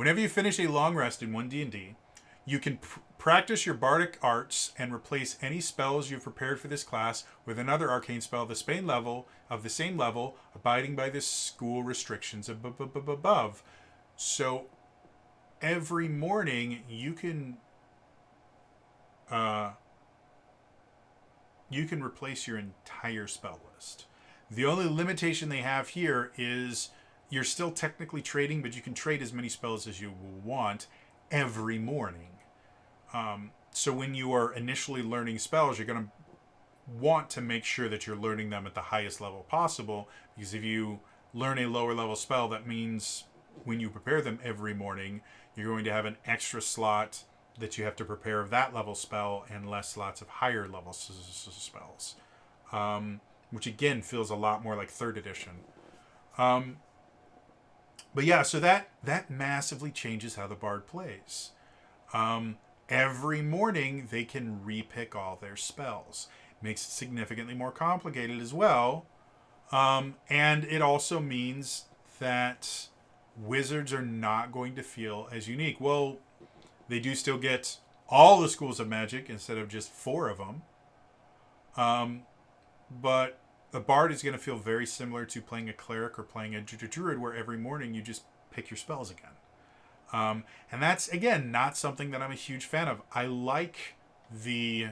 Whenever you finish a long rest in 1D&D, you can practice your bardic arts and replace any spells you've prepared for this class with another arcane spell of the same level, abiding by the school restrictions above. So every morning you can replace your entire spell list. The only limitation they have here is you're still technically trading, but you can trade as many spells as you want every morning. So when you are initially learning spells, you're going to want to make sure that you're learning them at the highest level possible, because if you learn a lower level spell, that means when you prepare them every morning, you're going to have an extra slot that you have to prepare of that level spell and less slots of higher level spells, which again feels a lot more like 3rd edition. But yeah, so that massively changes how the bard plays. Every morning they can repick all their spells. Makes it significantly more complicated as well. And it also means that wizards are not going to feel as unique. Well, they do still get all the schools of magic instead of just 4 of them. But a bard is going to feel very similar to playing a cleric or playing a druid, where every morning you just pick your spells again. And that's, again, not something that I'm a huge fan of. I like the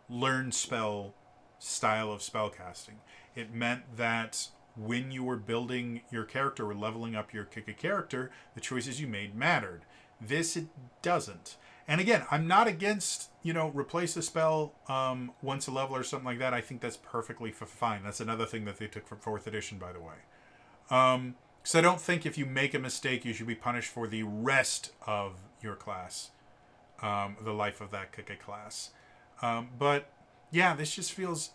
learn spell style of spellcasting. It meant that when you were building your character or leveling up your character, the choices you made mattered. This, it doesn't. And again, I'm not against, replace a spell once a level or something like that. I think that's perfectly fine. That's another thing that they took from 4th edition, by the way. Because I don't think if you make a mistake, you should be punished for the rest of your class, the life of that class. But yeah, this just feels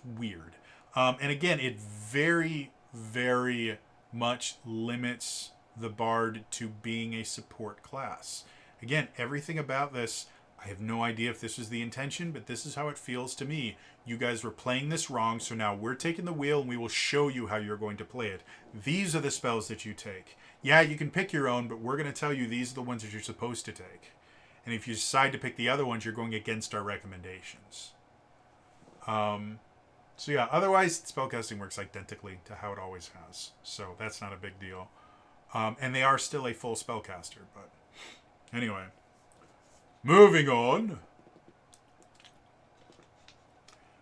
weird. And again, it very, very much limits the bard to being a support class. Again, everything about this, I have no idea if this was the intention, but this is how it feels to me. You guys were playing this wrong, so now we're taking the wheel and we will show you how you're going to play it. These are the spells that you take. Yeah, you can pick your own, but we're going to tell you these are the ones that you're supposed to take. And if you decide to pick the other ones, you're going against our recommendations. So yeah, otherwise, spellcasting works identically to how it always has. So that's not a big deal. And they are still a full spellcaster, but anyway. Moving on.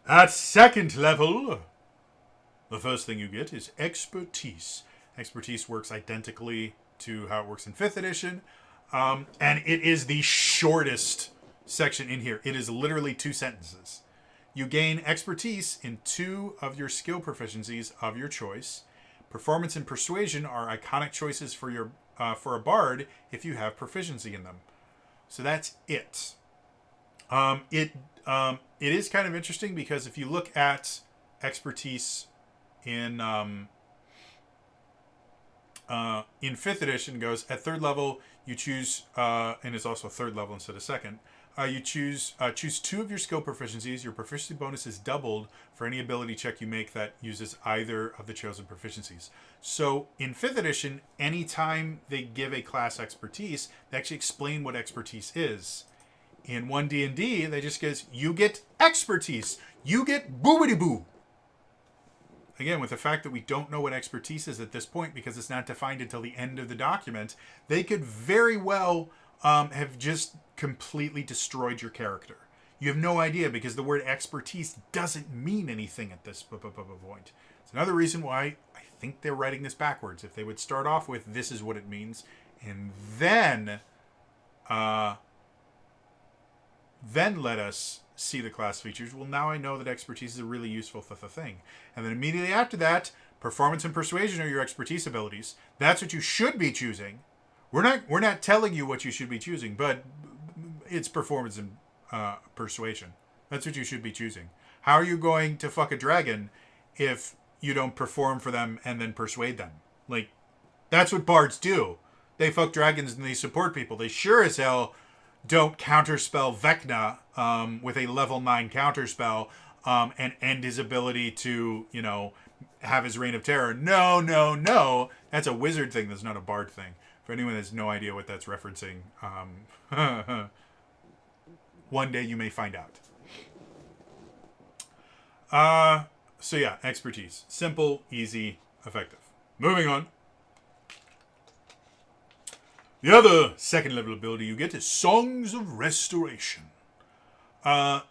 At 2nd level, the first thing you get is expertise. Expertise works identically to how it works in 5th edition. And it is the shortest section in here. It is literally 2 sentences. You gain expertise in 2 of your skill proficiencies of your choice. Performance and persuasion are iconic choices for your for a bard if you have proficiency in them. So that's it. It is kind of interesting because if you look at expertise in 5th edition, it goes at 3rd level you choose, and it's also 3rd level instead of 2nd. You choose 2 of your skill proficiencies. Your proficiency bonus is doubled for any ability check you make that uses either of the chosen proficiencies. So in 5th edition, anytime they give a class expertise, they actually explain what expertise is. In 1D&D, they just goes, you get expertise. You get boobity-boo. Again, with the fact that we don't know what expertise is at this point because it's not defined until the end of the document, they could very well have just completely destroyed your character. You have no idea because the word expertise doesn't mean anything at this point. It's another reason why I think they're writing this backwards. If they would start off with this is what it means, and then let us see the class features. Well, now I know that expertise is a really useful thing. And then immediately after that, performance and persuasion are your expertise abilities. That's what you should be choosing. We're not telling you what you should be choosing, but it's performance and persuasion. That's what you should be choosing. How are you going to fuck a dragon if you don't perform for them and then persuade them? Like, that's what bards do. They fuck dragons and they support people. They sure as hell don't counterspell Vecna with a level 9 counterspell and end his ability to, have his reign of terror. No, no, no. That's a wizard thing. That's not a bard thing. For anyone that has no idea what that's referencing, one day you may find out. So yeah, expertise. Simple, easy, effective. Moving on. The other second level ability you get is Songs of Restoration.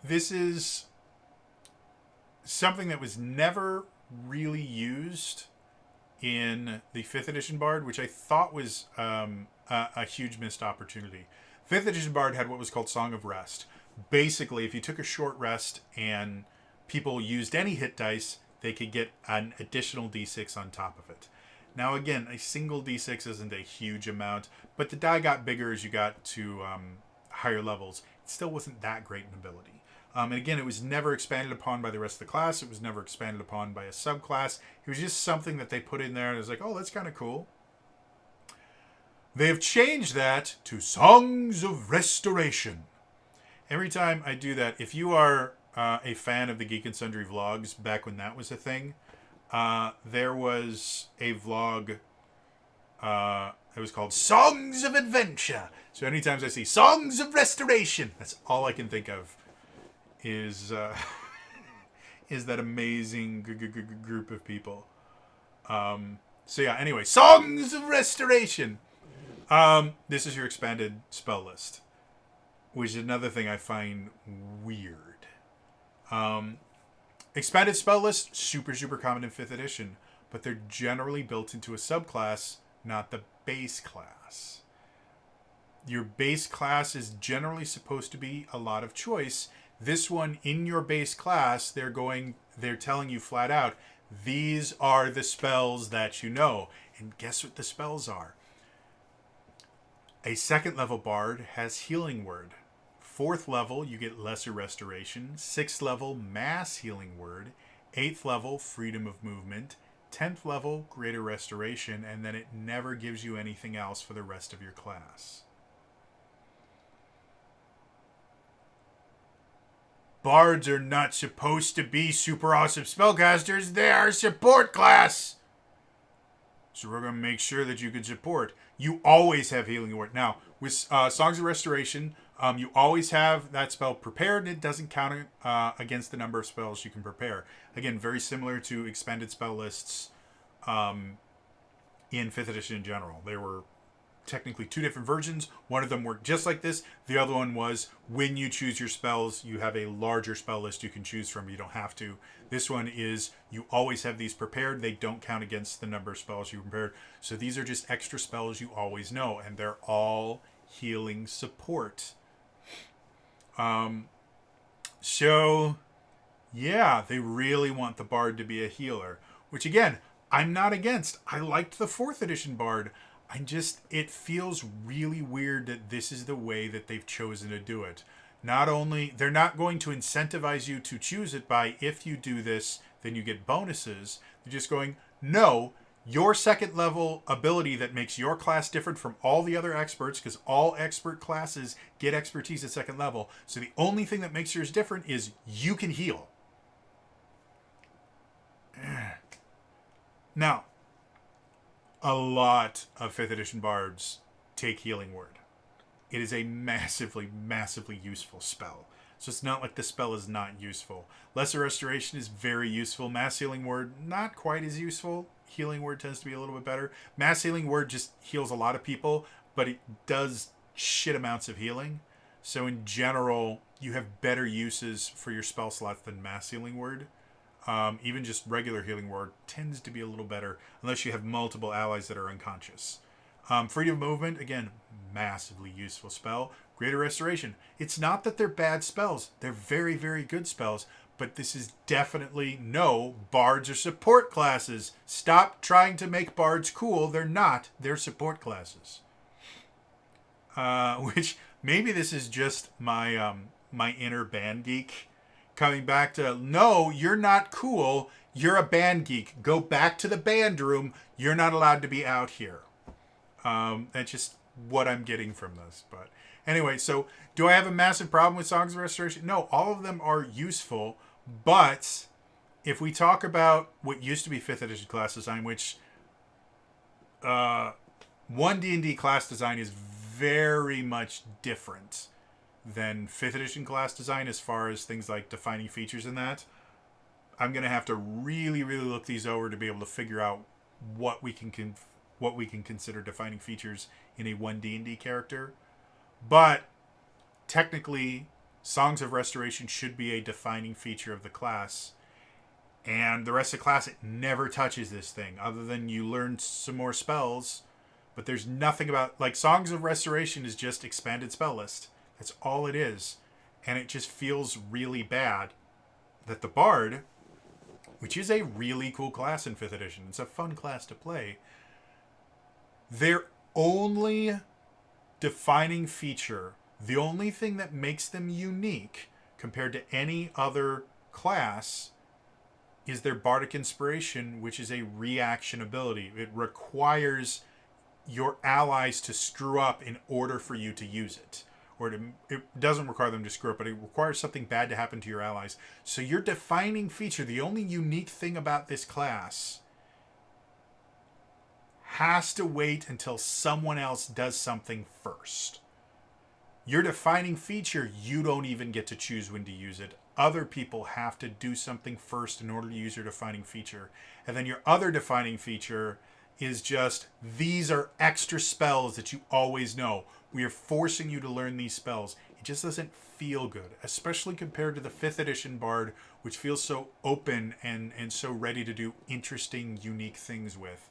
This is something that was never really used in the 5th edition Bard, which I thought was a huge missed opportunity. 5th edition Bard had what was called Song of Rest. Basically, if you took a short rest and people used any hit dice, they could get an additional d6 on top of it. Now again, a single d6 isn't a huge amount, but the die got bigger as you got to higher levels. It still wasn't that great an ability. And again, it was never expanded upon by the rest of the class. It was never expanded upon by a subclass. It was just something that they put in there and it was like, oh, that's kind of cool. They have changed that to Songs of Restoration. Every time I do that, if you are a fan of the Geek and Sundry vlogs back when that was a thing, there was a vlog it was called Songs of Adventure. So anytime I see Songs of Restoration, that's all I can think of is that amazing group of people. So yeah, anyway, Songs of Restoration. This is your expanded spell list, which is another thing I find weird. Expanded spell lists, super common in 5th edition, but they're generally built into a subclass, not the base class. Your base class is generally supposed to be a lot of choice. This one, in your base class, they're telling you flat out, these are the spells that you know. And guess what the spells are? A 2nd level bard has Healing Word. 4th level, you get Lesser Restoration. 6th level, Mass Healing Word. 8th level, Freedom of Movement. 10th level, Greater Restoration. And then it never gives you anything else for the rest of your class. Bards are not supposed to be super awesome spellcasters. They are support class. So we're going to make sure that you can support. You always have Healing Word. Now, with Songs of Restoration, you always have that spell prepared, and it doesn't count against the number of spells you can prepare. Again, very similar to expanded spell lists in 5th edition in general. There were technically 2 different versions. One of them worked just like this. The other one was when you choose your spells, you have a larger spell list you can choose from. You don't have to. This one is you always have these prepared. They don't count against the number of spells you prepared. So these are just extra spells you always know, and they're all healing support. So yeah, they really want the bard to be a healer, which again, I'm not against. I liked the 4th edition bard. It feels really weird that this is the way that they've chosen to do it. Not only, they're not going to incentivize you to choose it by, if you do this, then you get bonuses. They're just going, no, your 2nd level ability that makes your class different from all the other experts, because all expert classes get expertise at 2nd level. So the only thing that makes yours different is you can heal. Now, a lot of 5th edition bards take Healing Word. It is a massively useful spell. So it's not like the spell is not useful. Lesser Restoration is very useful. Mass Healing Word, not quite as useful. Healing Word tends to be a little bit better. Mass Healing Word just heals a lot of people, but it does shit amounts of healing. So in general, you have better uses for your spell slots than Mass Healing Word. Even just regular Healing Word tends to be a little better unless you have multiple allies that are unconscious. Freedom of Movement, again, massively useful spell. Greater Restoration. It's not that they're bad spells. They're very good spells. But this is definitely, no, bards are support classes. Stop trying to make bards cool. They're not. They're support classes. Which, maybe this is just my my inner band geek coming back to, no, you're not cool. You're a band geek. Go back to the band room. You're not allowed to be out here. That's just what I'm getting from this. But anyway, so do I have a massive problem with Songs of Restoration? No, all of them are useful, but if we talk about what used to be 5th edition class design, which 1 D&D class design is very much different than 5th edition class design as far as things like defining features and that. I'm going to have to really, really look these over to be able to figure out what we can consider defining features in a 1 D&D character. But technically, Songs of Restoration should be a defining feature of the class. And the rest of the class, it never touches this thing, other than you learn some more spells. But there's nothing about... Like, Songs of Restoration is just expanded spell list. That's all it is. And it just feels really bad that the Bard, which is a really cool class in 5th edition, it's a fun class to play, their only defining feature, the only thing that makes them unique compared to any other class, is their Bardic Inspiration, which is a reaction ability. It requires your allies to screw up in order for you to use it. Or it doesn't require them to screw up, but it requires something bad to happen to your allies. So your defining feature, the only unique thing about this class, has to wait until someone else does something first. Your defining feature, you don't even get to choose when to use it. Other people have to do something first in order to use your defining feature. And then your other defining feature is just, these are extra spells that you always know. We are forcing you to learn these spells. It just doesn't feel good, especially compared to the 5th edition Bard, which feels so open and so ready to do interesting, unique things with.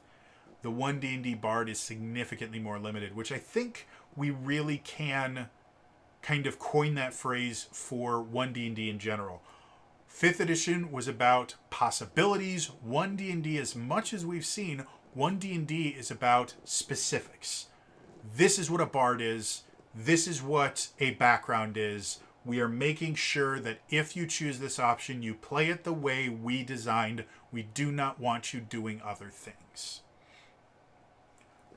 The 1 D&D Bard is significantly more limited, which I think we really can kind of coin that phrase for 1 D&D in general. 5th edition was about possibilities. 1 D&D, as much as we've seen, 1 D&D is about specifics. This is what a bard is. This is what a background is. We are making sure that if you choose this option, you play it the way we designed. We do not want you doing other things.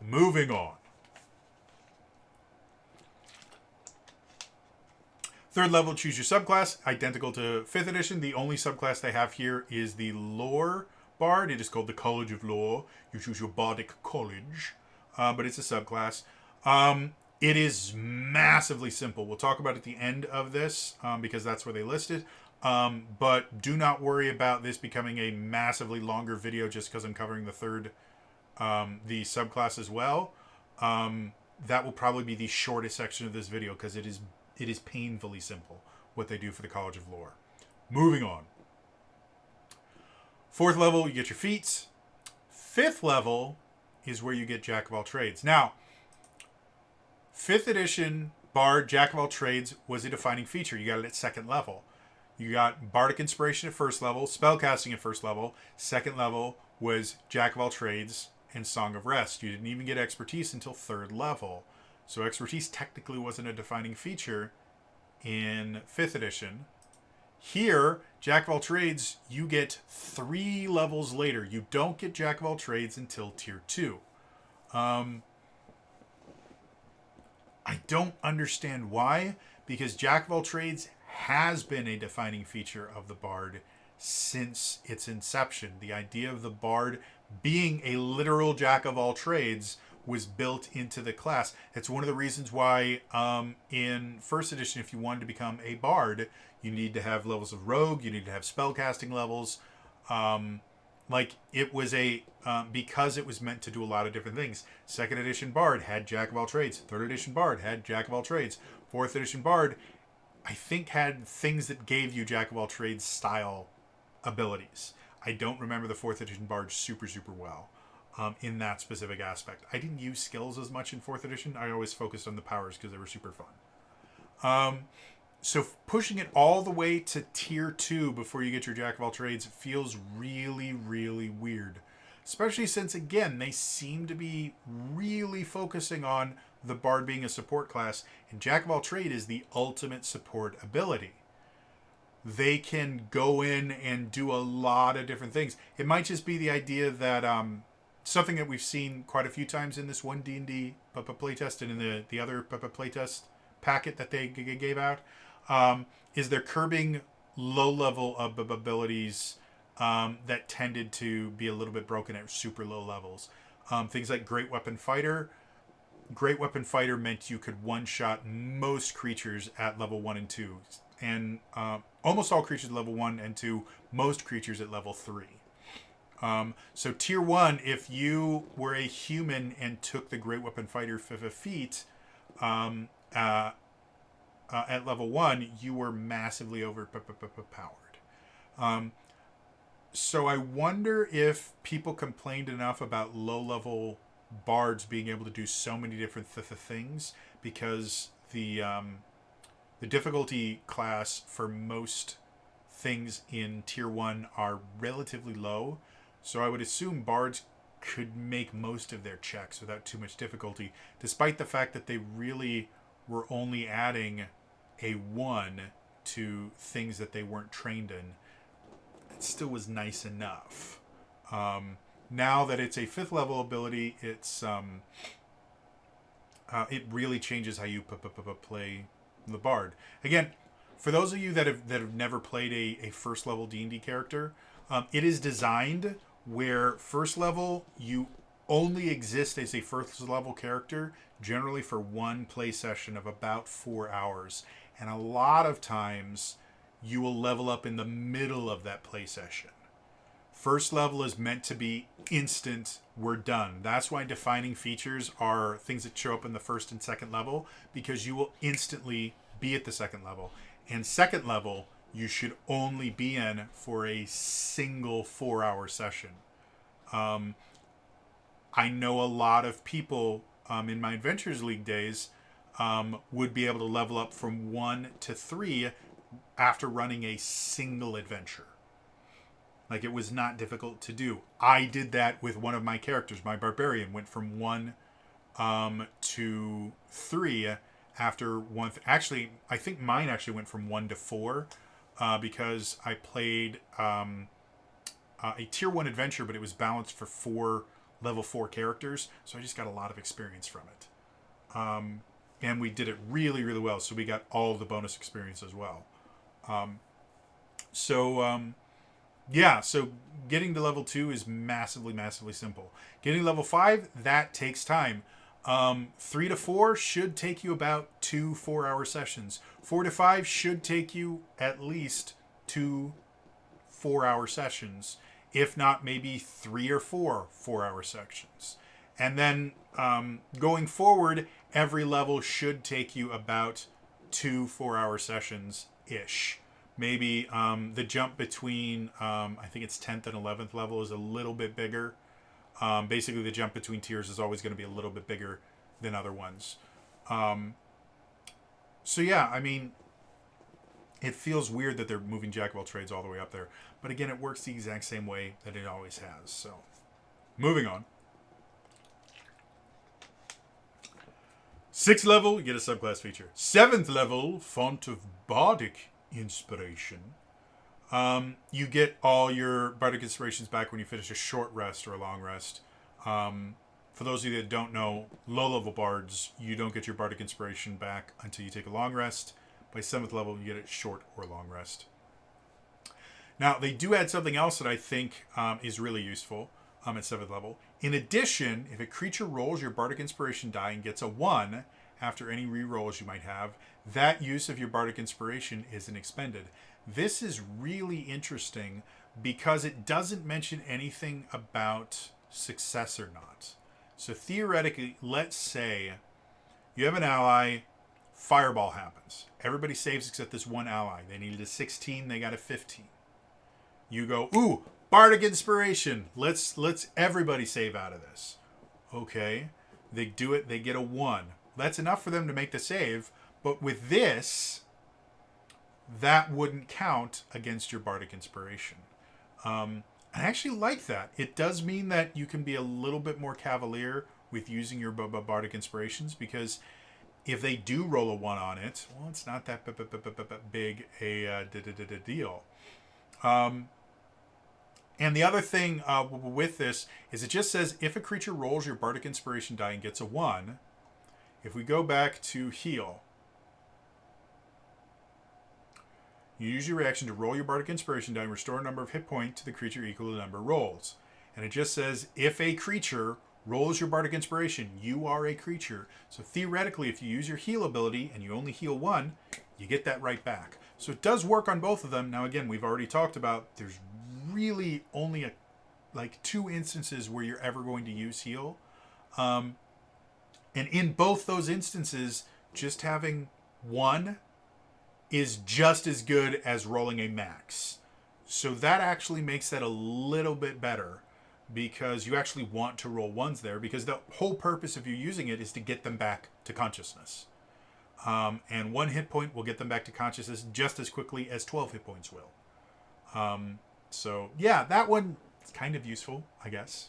Moving on. 3rd level, choose your subclass. Identical to 5th edition. The only subclass they have here is the Lore Bard. It is called the College of Lore. You choose your Bardic College. But it's a subclass. It is massively simple. We'll talk about it at the end of this because that's where they list it. But do not worry about this becoming a massively longer video just because I'm covering the subclass as well. That will probably be the shortest section of this video because it is painfully simple what they do for the College of Lore. Moving on. 4th level, you get your feats. 5th level is where you get Jack of all trades. Now, 5th edition Bard, Jack of all trades, was a defining feature. You got it at 2nd level. You got Bardic Inspiration at 1st level, Spellcasting at 1st level. 2nd level was Jack of all trades and Song of Rest. You didn't even get Expertise until 3rd level. So Expertise technically wasn't a defining feature in 5th edition. Here, Jack of all trades, you get 3 levels later. You don't get Jack of all trades until tier 2. I don't understand why, because Jack of all trades has been a defining feature of the Bard since its inception. The idea of the Bard being a literal Jack of all trades was built into the class. It's one of the reasons why in 1st edition, if you wanted to become a Bard, you need to have levels of Rogue, you need to have spellcasting levels. Like, it was because it was meant to do a lot of different things. 2nd edition Bard had Jack of all trades. 3rd edition Bard had Jack of all trades. 4th edition Bard, I think, had things that gave you Jack of all trades style abilities. I don't remember the 4th edition Bard super, super well in that specific aspect. I didn't use skills as much in 4th edition. I always focused on the powers because they were super fun. So pushing it all the way to tier 2 before you get your Jack of all trades feels really, really weird. Especially since, again, they seem to be really focusing on the Bard being a support class, and Jack of all trade is the ultimate support ability. They can go in and do a lot of different things. It might just be the idea that something that we've seen quite a few times in this 1 D&D playtest and in the other playtest packet that they gave out, is they're curbing low-level abilities that tended to be a little bit broken at super low levels. Things like Great Weapon Fighter. Great Weapon Fighter meant you could one-shot most creatures at level 1 and 2. And almost all creatures at level 1 and 2, most creatures at level 3. So tier 1, if you were a human and took the Great Weapon Fighter feat at level 1, you were massively overpowered. So I wonder if people complained enough about low-level bards being able to do so many different things, because the difficulty class for most things in tier 1 are relatively low. So I would assume bards could make most of their checks without too much difficulty, despite the fact that they really were only adding a 1 to things that they weren't trained in. It still was nice enough. Now that it's a 5th level ability, it's it really changes how you play the bard. Again, for those of you that have never played a 1st level D&D character, it is designed where 1st level you only exist as a 1st level character, generally for one play session of about 4 hours, and a lot of times you will level up in the middle of that play session. 1st level is meant to be instant, we're done. That's why defining features are things that show up in the 1st and 2nd level, because you will instantly be at the 2nd level. And 2nd level, you should only be in for a single 4-hour session. I know a lot of people in my Adventures League days would be able to level up from 1 to 3 after running a single adventure. Like, it was not difficult to do. I did that with one of my characters. My barbarian went from 1 to 3 after one. Actually, I think mine actually went from 1 to 4 because I played a tier 1 adventure, but it was balanced for 4 level 4 characters. So I just got a lot of experience from it. And we did it really, really well. So we got all of the bonus experience as well. Yeah, so getting to level 2 is massively, massively simple. Getting level 5, that takes time. 3 to 4 should take you about 2 4-hour sessions. 4 to 5 should take you at least 2 4-hour sessions. If not, maybe 3 or 4 4-hour sections. And then going forward, every level should take you about 2 4-hour sessions-ish. Maybe the jump between, I think it's 10th and 11th level is a little bit bigger. Basically, the jump between tiers is always going to be a little bit bigger than other ones. So yeah, I mean, it feels weird that they're moving Jack of all trades all the way up there. But again, it works the exact same way that it always has. So, moving on. 6th level, you get a subclass feature. 7th level, Font of Bardic Inspiration. You get all your Bardic Inspirations back when you finish a short rest or a long rest. For those of you that don't know, low-level bards, you don't get your Bardic Inspiration back until you take a long rest. By 7th level, you get it short or long rest. Now, they do add something else that I think is really useful at 7th level. In addition, if a creature rolls your Bardic Inspiration die and gets a 1 after any rerolls you might have, that use of your Bardic Inspiration isn't expended. This is really interesting because it doesn't mention anything about success or not. So theoretically, let's say you have an ally, fireball happens. Everybody saves except this one ally. They needed a 16, they got a 15. You go, ooh, Bardic Inspiration. Let's everybody save out of this. Okay. They do it, they get a 1. That's enough for them to make the save, but with this, that wouldn't count against your Bardic Inspiration. I actually like that. It does mean that you can be a little bit more cavalier with using your Bardic Inspirations, because if they do roll a 1 on it, well, it's not that big a deal. And the other thing with this is it just says if a creature rolls your Bardic Inspiration die and gets a 1, if we go back to heal, You use your reaction to roll your Bardic Inspiration die and restore a number of hit points to the creature equal to the number rolls. And it just says, if a creature rolls your Bardic Inspiration, you are a creature. So theoretically, if you use your heal ability and you only heal one, you get that right back. So it does work on both of them. Now again, we've already talked about there's really only like 2 instances where you're ever going to use heal. And in both those instances, just having one is just as good as rolling a max. So that actually makes that a little bit better, because you actually want to roll ones there, because the whole purpose of you using it is to get them back to consciousness. And 1 hit point will get them back to consciousness just as quickly as 12 hit points will. So yeah, that one is kind of useful, I guess.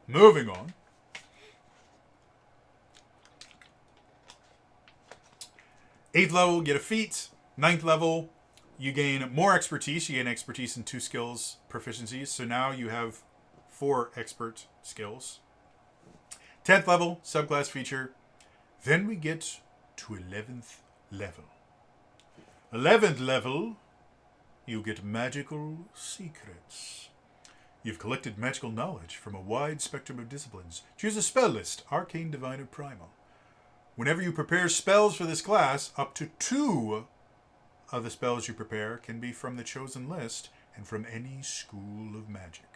Moving on. Eighth level, get a feat. 9th level, you gain more expertise. You gain expertise in 2 skills proficiencies. So now you have 4 expert skills. 10th level, subclass feature. Then we get to 11th level. 11th level, you get magical secrets. You've collected magical knowledge from a wide spectrum of disciplines. Choose a spell list, Arcane, Divine, or Primal. Whenever you prepare spells for this class, up to 2 of the spells you prepare can be from the chosen list and from any school of magic.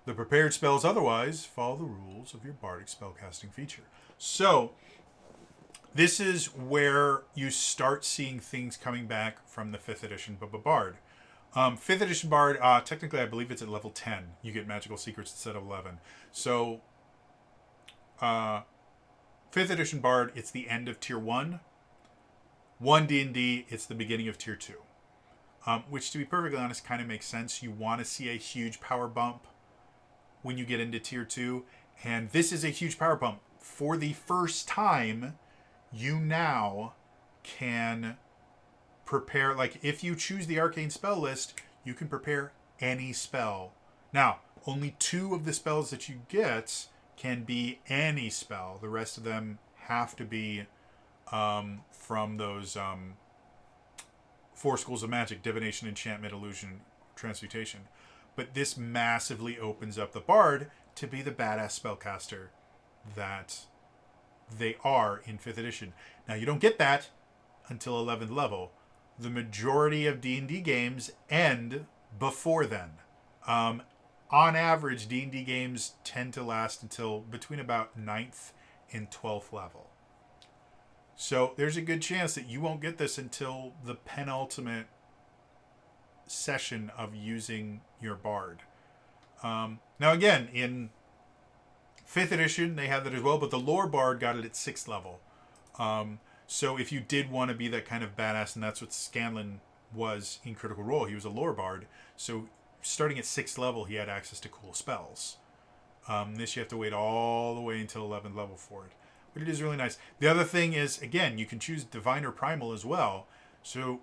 The prepared spells otherwise follow the rules of your Bardic spellcasting feature. So, this is where you start seeing things coming back from the 5th edition Bard. 5th edition Bard, technically I believe it's at level 10. You get magical secrets instead of 11. So, 5th edition Bard, it's the end of tier 1. 1 D&D, it's the beginning of tier 2. Which, to be perfectly honest, kind of makes sense. You want to see a huge power bump when you get into tier 2. And this is a huge power bump. For the first time, you now can prepare, like if you choose the arcane spell list, you can prepare any spell. Now, only 2 of the spells that you get can be any spell. The rest of them have to be from those 4 schools of magic: divination, enchantment, illusion, transmutation. But this massively opens up the bard to be the badass spellcaster that they are in 5th edition. Now, you don't get that until 11th level. The majority of D&D games end before then. On average, D&D games tend to last until between about 9th and 12th level. So there's a good chance that you won't get this until the penultimate session of using your bard. Now again, in 5th edition, they had that as well, but the lore bard got it at 6th level. So if you did want to be that kind of badass, and that's what Scanlan was in Critical Role, he was a lore bard. So starting at 6th level, he had access to cool spells. This you have to wait all the way until 11th level for it. But it is really nice. The other thing is, again, you can choose Divine or Primal as well. So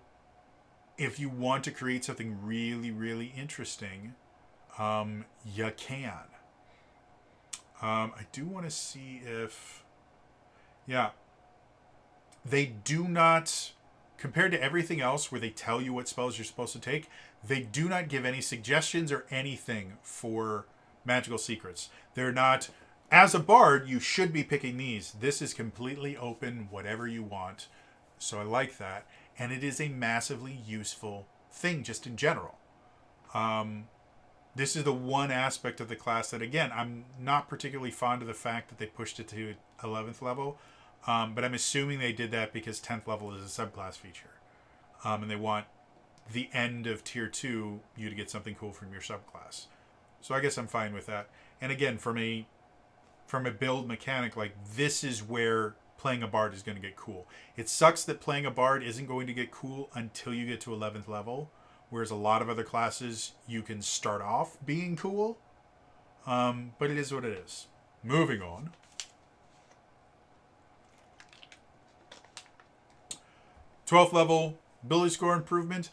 if you want to create something really, really interesting, you can. I do want to see if... Yeah. They do not... Compared to everything else where they tell you what spells you're supposed to take, they do not give any suggestions or anything for magical secrets. They're not... As a bard, you should be picking these. This is completely open, whatever you want. So I like that. And it is a massively useful thing just in general. This is the one aspect of the class that, again, I'm not particularly fond of the fact that they pushed it to 11th level. But I'm assuming they did that because 10th level is a subclass feature. And they want the end of tier 2 you to get something cool from your subclass. So I guess I'm fine with that. And again, from a build mechanic, like, this is where playing a bard is going to get cool. It sucks that playing a bard isn't going to get cool until you get to 11th level, whereas a lot of other classes you can start off being cool. But it is what it is. Moving on. '12th level, ability score improvement.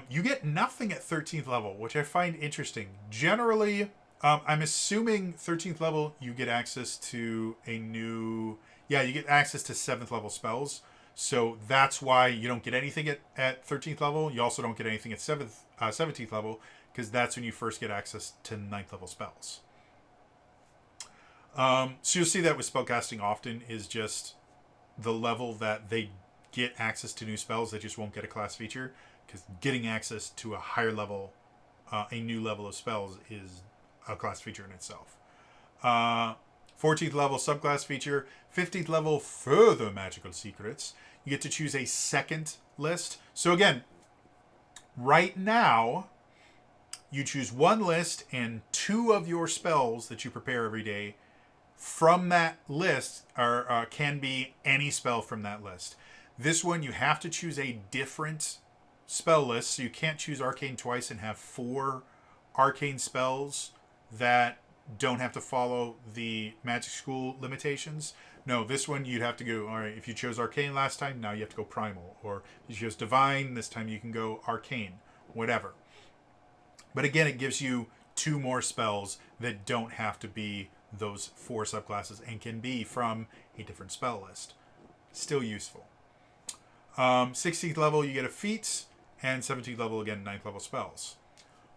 You get nothing at 13th level, which I find interesting. Generally, I'm assuming 13th level, you get access to a new... Yeah, you get access to 7th level spells. So that's why you don't get anything at 13th level. You also don't get anything at 17th level, because that's when you first get access to 9th level spells. So you'll see that with spellcasting often is just the level that they get access to new spells. They just won't get a class feature, because getting access to a higher level, a new level of spells is a class feature in itself. 14th level subclass feature. 15th level further magical secrets. You get to choose a second list. So again, right now, you choose one list and 2 of your spells that you prepare every day from that list can be any spell from that list. This one, you have to choose a different spell list. So you can't choose Arcane twice and have 4 Arcane spells that don't have to follow the Magic School limitations. No, this one you'd have to go, all right, if you chose Arcane last time, now you have to go Primal. Or if you chose Divine, this time you can go Arcane. Whatever. But again, it gives you 2 more spells that don't have to be those 4 subclasses and can be from a different spell list. Still useful. 16th level, you get a feat, and 17th level, again, 9th level spells.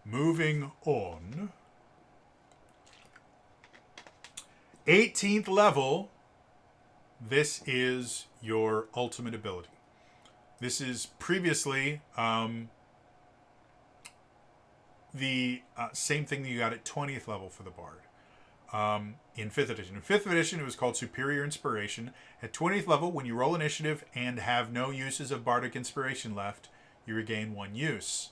Moving on. 18th level, this is your ultimate ability. This is previously the same thing that you got at 20th level for the Bard. In 5th edition. In 5th edition, it was called Superior Inspiration. At 20th level, when you roll initiative and have no uses of Bardic Inspiration left, you regain 1 use.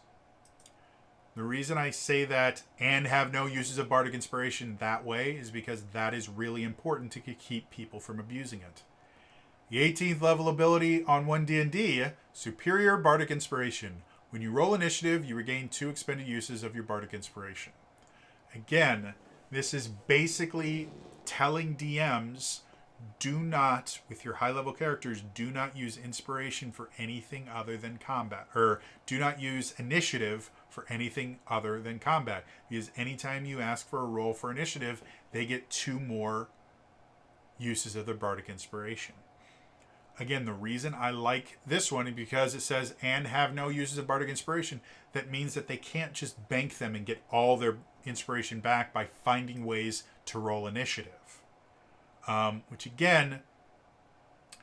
The reason I say that and have no uses of Bardic Inspiration that way is because that is really important to keep people from abusing it. The 18th level ability on 1D&D, Superior Bardic Inspiration. When you roll initiative, you regain 2 expended uses of your Bardic Inspiration. Again, this is basically telling DMs, do not, with your high-level characters, do not use inspiration for anything other than combat. Or do not use initiative for anything other than combat. Because anytime you ask for a roll for initiative, they get 2 more uses of their Bardic Inspiration. Again, the reason I like this one is because it says, and have no uses of Bardic Inspiration. That means that they can't just bank them and get all their inspiration back by finding ways to roll initiative. Which again,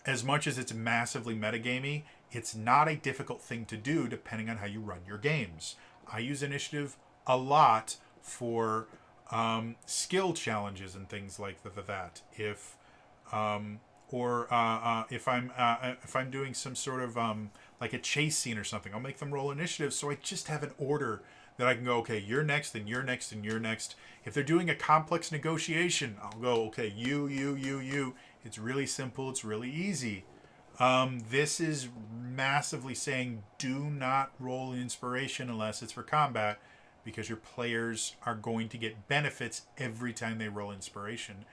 as much as it's massively metagamey, it's not a difficult thing to do depending on how you run your games. I use initiative a lot for skill challenges and things like that. If I'm doing some sort of like a chase scene or something, I'll make them roll initiative so I just have an order that I can go, okay, you're next, and you're next, and you're next. If they're doing a complex negotiation, I'll go, okay, you. It's really simple. It's really easy. This is massively saying do not roll inspiration unless it's for combat, because your players are going to get benefits every time they roll inspiration.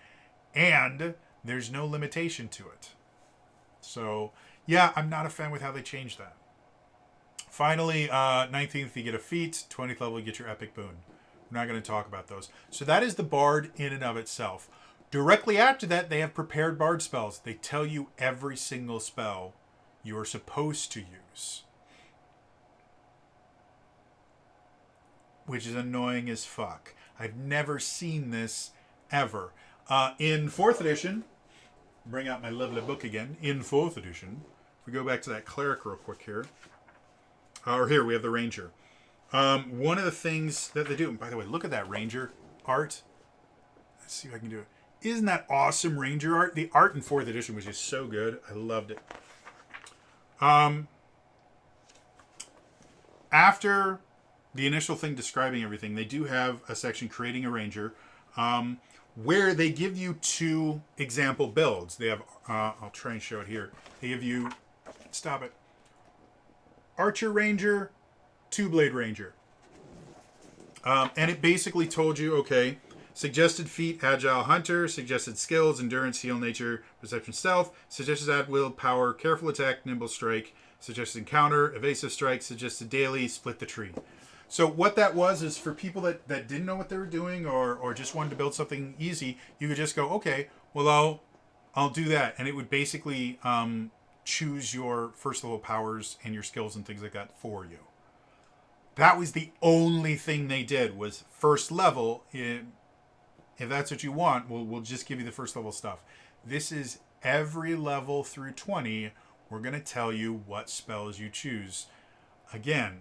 And there's no limitation to it. So, yeah, I'm not a fan with how they changed that. Finally, 19th, you get a feat. 20th level, you get your epic boon. We're not going to talk about those. So that is the Bard in and of itself. Directly after that, they have prepared Bard spells. They tell you every single spell you are supposed to use. Which is annoying as fuck. I've never seen this ever. In 4th edition, bring out my lovely book again. In 4th edition, if we go back to that cleric real quick here. Or here, we have the ranger. One of the things that they do, and by the way, look at that ranger art. Let's see if I can do it. Isn't that awesome ranger art? The art in 4th edition was just so good. I loved it. After the initial thing describing everything, they do have a section creating a ranger, where they give you 2 example builds. They have, I'll try and show it here. They give you, stop it, Archer Ranger, 2-Blade Ranger. And it basically told you, okay, suggested feat, Agile Hunter, suggested skills, Endurance, Heal Nature, Perception, Stealth, suggested add will, Power, Careful Attack, Nimble Strike, suggested Encounter, Evasive Strike, suggested Daily, Split the Tree. So what that was is for people that didn't know what they were doing or just wanted to build something easy, you could just go, okay, well, I'll do that. And it would basically choose your first level powers and your skills and things like that for you. That was the only thing they did, was first level. If that's what you want, we'll just give you the first level stuff. This is every level through 20. We're going to tell you what spells you choose. Again,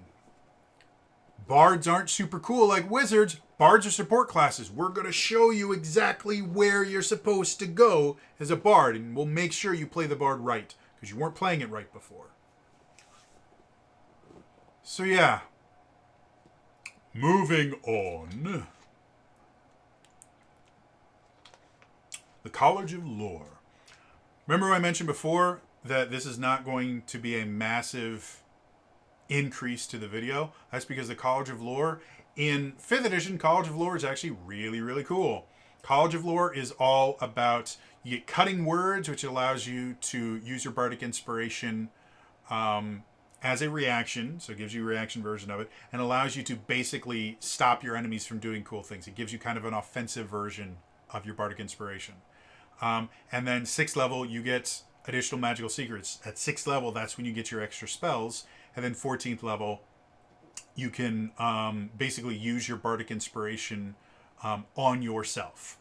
bards aren't super cool like wizards. Bards are support classes. We're going to show you exactly where you're supposed to go as a bard, and we'll make sure you play the bard right, because you weren't playing it right before. So yeah. Moving on. The College of Lore. Remember I mentioned before that this is not going to be a massive increase to the video? That's because the College of Lore, in 5th edition, College of Lore is actually really, really cool. College of Lore is all about, you get cutting words, which allows you to use your Bardic Inspiration as a reaction, so it gives you a reaction version of it, and allows you to basically stop your enemies from doing cool things. It gives you kind of an offensive version of your Bardic Inspiration. And then 6th level, you get additional magical secrets. At 6th level, that's when you get your extra spells. And then 14th level, you can basically use your Bardic Inspiration on yourself.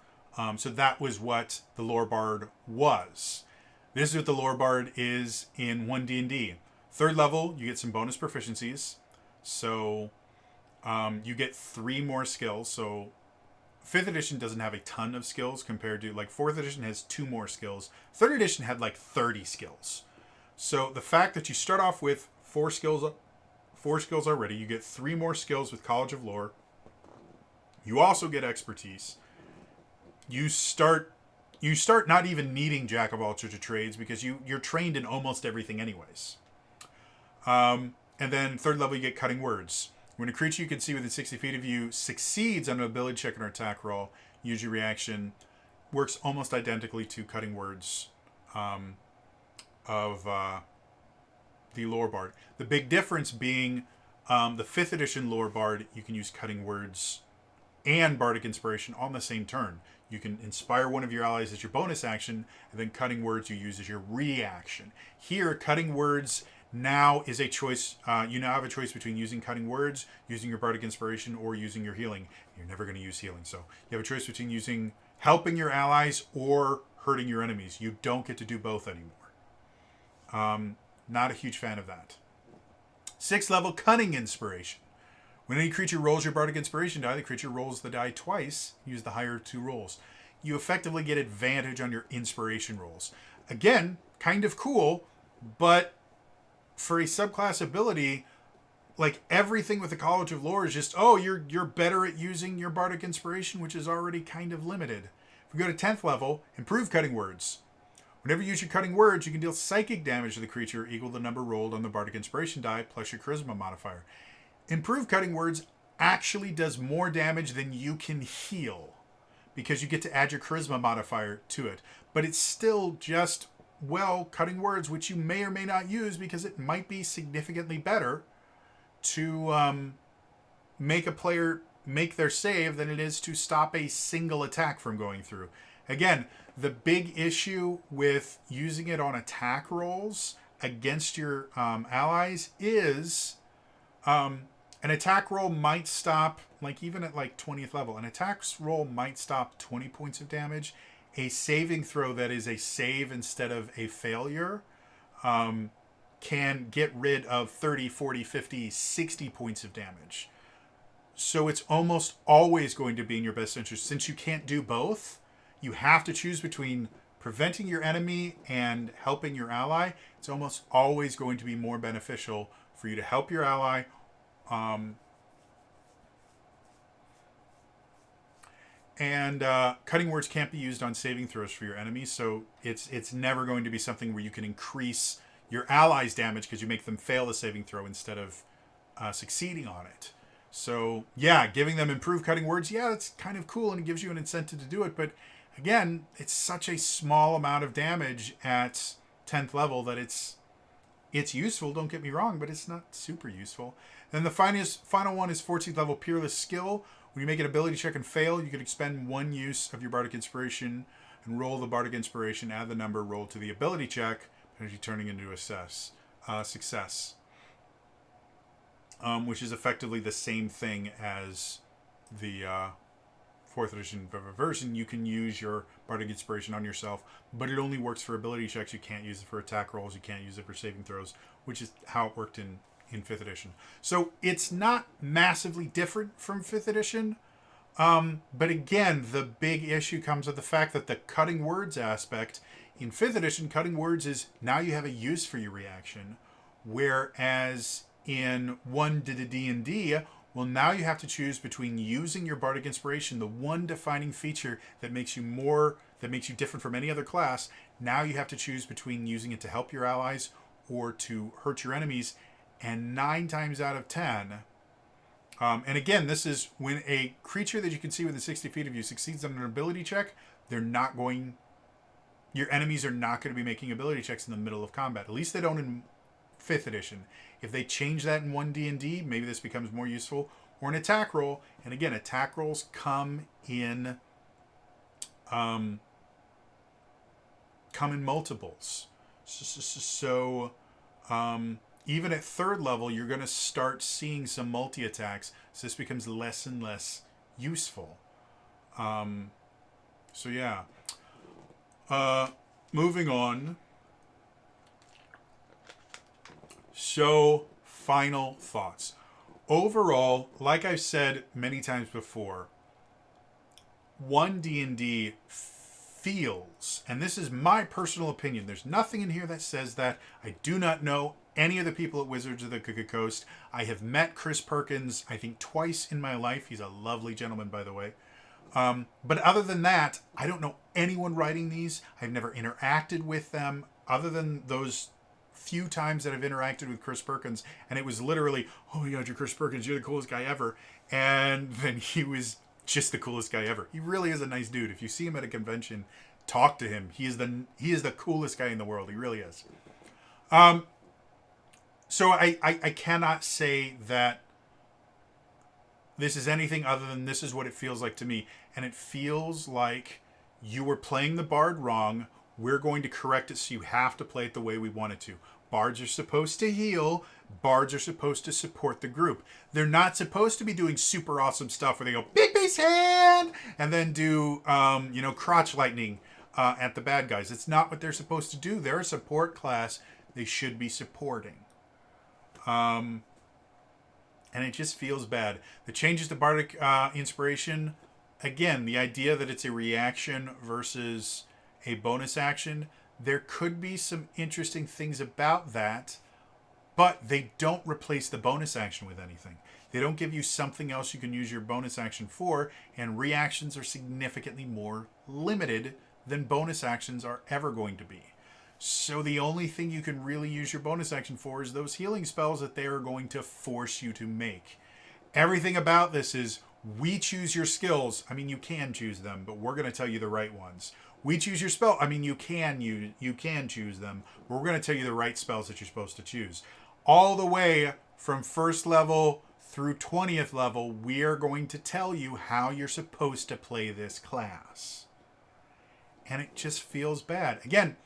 So that was what the Lore Bard was. This is what the Lore Bard is in 1D&D. 3rd level, you get some bonus proficiencies. So you get 3 more skills. So 5th edition doesn't have a ton of skills compared to, like, 4th edition has 2 more skills. 3rd edition had like 30 skills. So the fact that you start off with 4 skills already, you get 3 more skills with College of Lore. You also get expertise. You start not even needing Jack of all sorts of trades, because you're trained in almost everything anyways. And then 3rd level, you get cutting words. When a creature you can see within 60 feet of you succeeds on an ability check or attack roll, use your reaction. Works almost identically to cutting words of the Lore Bard. The big difference being the 5th edition Lore Bard, you can use cutting words and Bardic Inspiration on the same turn. You can inspire one of your allies as your bonus action, and then cutting words you use as your reaction. Here, cutting words now is a choice. You now have a choice between using cutting words, using your Bardic Inspiration, or using your healing. You're never going to use healing, so you have a choice between helping your allies or hurting your enemies. You don't get to do both anymore. Not a huge fan of that. 6th level, Cunning Inspiration. When any creature rolls your Bardic Inspiration die, the creature rolls the die twice. Use the higher 2 rolls. You effectively get advantage on your inspiration rolls. Again, kind of cool, but for a subclass ability, like, everything with the College of Lore is just, oh, you're better at using your Bardic Inspiration, which is already kind of limited. If we go to 10th level, improve cutting words. Whenever you use your cutting words, you can deal psychic damage to the creature equal to the number rolled on the Bardic Inspiration die plus your charisma modifier. Improve cutting words actually does more damage than you can heal, because you get to add your charisma modifier to it. But it's still just, well, cutting words, which you may or may not use because it might be significantly better to make a player make their save than it is to stop a single attack from going through. Again, the big issue with using it on attack rolls against your allies is an attack roll might stop, like, even at like 20th level, an attack roll might stop 20 points of damage. A saving throw that is a save instead of a failure can get rid of 30, 40, 50, 60 points of damage. So it's almost always going to be in your best interest. Since you can't do both, you have to choose between preventing your enemy and helping your ally. It's almost always going to be more beneficial for you to help your ally. Cutting words can't be used on saving throws for your enemies, so it's never going to be something where you can increase your allies' damage because you make them fail the saving throw instead of succeeding on it. So yeah, giving them improved cutting words, yeah, that's kind of cool and it gives you an incentive to do it, but again, it's such a small amount of damage at 10th level that it's useful, don't get me wrong, but it's not super useful. Then the final one is 14th level Peerless Skill. When you make an ability check and fail, you can expend 1 use of your Bardic Inspiration and roll the Bardic Inspiration, add the number rolled to the ability check. energy turning into success, which is effectively the same thing as the 4th edition version. You can use your Bardic Inspiration on yourself, but it only works for ability checks. You can't use it for attack rolls. You can't use it for saving throws, which is how it worked in 5th edition. So it's not massively different from 5th edition. But again, the big issue comes with the fact that the cutting words aspect in 5th edition, cutting words is now you have a use for your reaction, whereas in 1 D&D, well, now you have to choose between using your Bardic Inspiration, the one defining feature that makes you different from any other class. Now you have to choose between using it to help your allies or to hurt your enemies. And 9 times out of 10, and again, this is when a creature that you can see within 60 feet of you succeeds on an ability check, your enemies are not going to be making ability checks in the middle of combat. At least they don't in 5th edition. If they change that in 1 D&D, maybe this becomes more useful. Or an attack roll. And again, attack rolls come in multiples. So even at 3rd level, you're going to start seeing some multi-attacks. So this becomes less and less useful. So yeah. Moving on. So, final thoughts. Overall, like I've said many times before, 1 D&D feels, and this is my personal opinion, there's nothing in here that says that. I do not know any of the people at Wizards of the Coast. I have met Chris Perkins, I think, twice in my life. He's a lovely gentleman, by the way. But other than that, I don't know anyone writing these. I've never interacted with them other than those few times that I've interacted with Chris Perkins, and it was literally, oh my god, you're Chris Perkins, you're the coolest guy ever. And then he was just the coolest guy ever. He really is a nice dude. If you see him at a convention, talk to him. He is the coolest guy in the world. He really is. So I cannot say that this is anything other than this is what it feels like to me. And it feels like you were playing the bard wrong. We're going to correct it so you have to play it the way we want it to. Bards are supposed to heal. Bards are supposed to support the group. They're not supposed to be doing super awesome stuff where they go, big base hand, and then do, crotch lightning at the bad guys. It's not what they're supposed to do. They're a support class. They should be supporting. And it just feels bad. The changes to Bardic Inspiration, again, the idea that it's a reaction versus a bonus action, there could be some interesting things about that, but they don't replace the bonus action with anything. They don't give you something else you can use your bonus action for, and reactions are significantly more limited than bonus actions are ever going to be. So the only thing you can really use your bonus action for is those healing spells that they are going to force you to make. Everything about this is, we choose your skills. I mean, you can choose them, but we're going to tell you the right ones. We choose your spell. I mean, you can choose them, but we're going to tell you the right spells that you're supposed to choose. All the way from 1st level through 20th level, we are going to tell you how you're supposed to play this class. And it just feels bad. Again,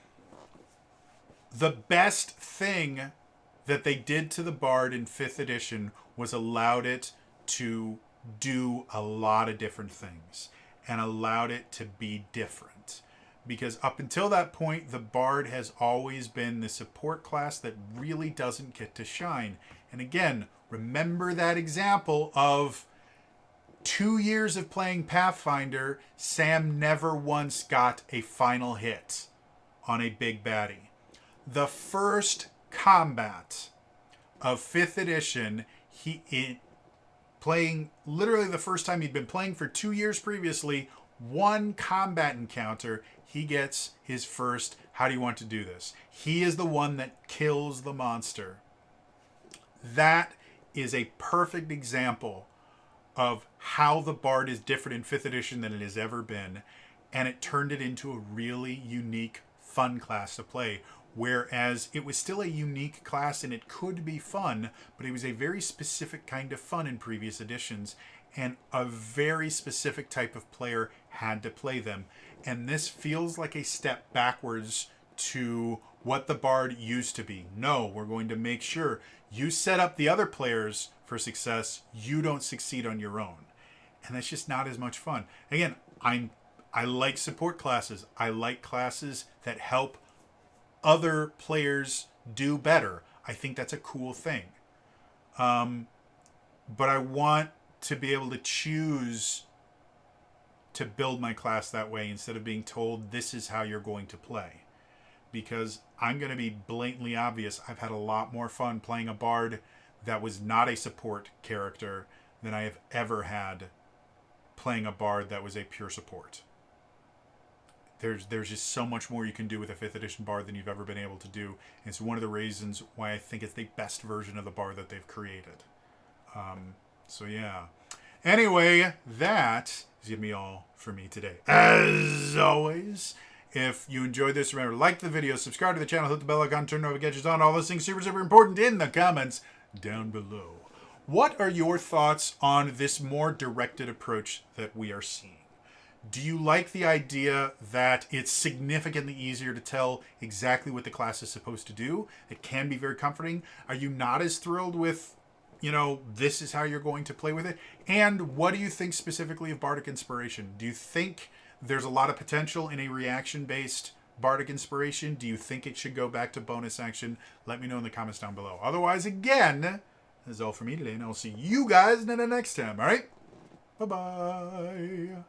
the best thing that they did to the Bard in 5th edition was allowed it to do a lot of different things and allowed it to be different. Because up until that point, the Bard has always been the support class that really doesn't get to shine. And again, remember that example of 2 years of playing Pathfinder, Sam never once got a final hit on a big baddie. The first combat of 5th edition, playing literally the first time he'd been playing for 2 years previously, one combat encounter, he gets his first, how do you want to do this? He is the one that kills the monster. That is a perfect example of how the Bard is different in 5th edition than it has ever been. And it turned it into a really unique, fun class to play. Whereas it was still a unique class and it could be fun, but it was a very specific kind of fun in previous editions. And a very specific type of player had to play them. And this feels like a step backwards to what the Bard used to be. No, we're going to make sure you set up the other players for success. You don't succeed on your own. And that's just not as much fun. Again, I like support classes. I like classes that help other players do better. I think that's a cool thing. But I want to be able to choose to build my class that way instead of being told this is how you're going to play. Because I'm going to be blatantly obvious. I've had a lot more fun playing a Bard that was not a support character than I have ever had playing a Bard that was a pure support. There's just so much more you can do with a 5th edition Bard than you've ever been able to do. And it's one of the reasons why I think it's the best version of the Bard that they've created. So yeah. Anyway, that is going to be all for me today. As always, if you enjoyed this, remember, like the video, subscribe to the channel, hit the bell icon, turn notifications on, all those things super, super important in the comments down below. What are your thoughts on this more directed approach that we are seeing? Do you like the idea that it's significantly easier to tell exactly what the class is supposed to do? It can be very comforting. Are you not as thrilled with, this is how you're going to play with it? And what do you think specifically of Bardic Inspiration? Do you think there's a lot of potential in a reaction-based Bardic Inspiration? Do you think it should go back to bonus action? Let me know in the comments down below. Otherwise, again, that's all for me today, and I'll see you guys in the next time, all right? Bye-bye.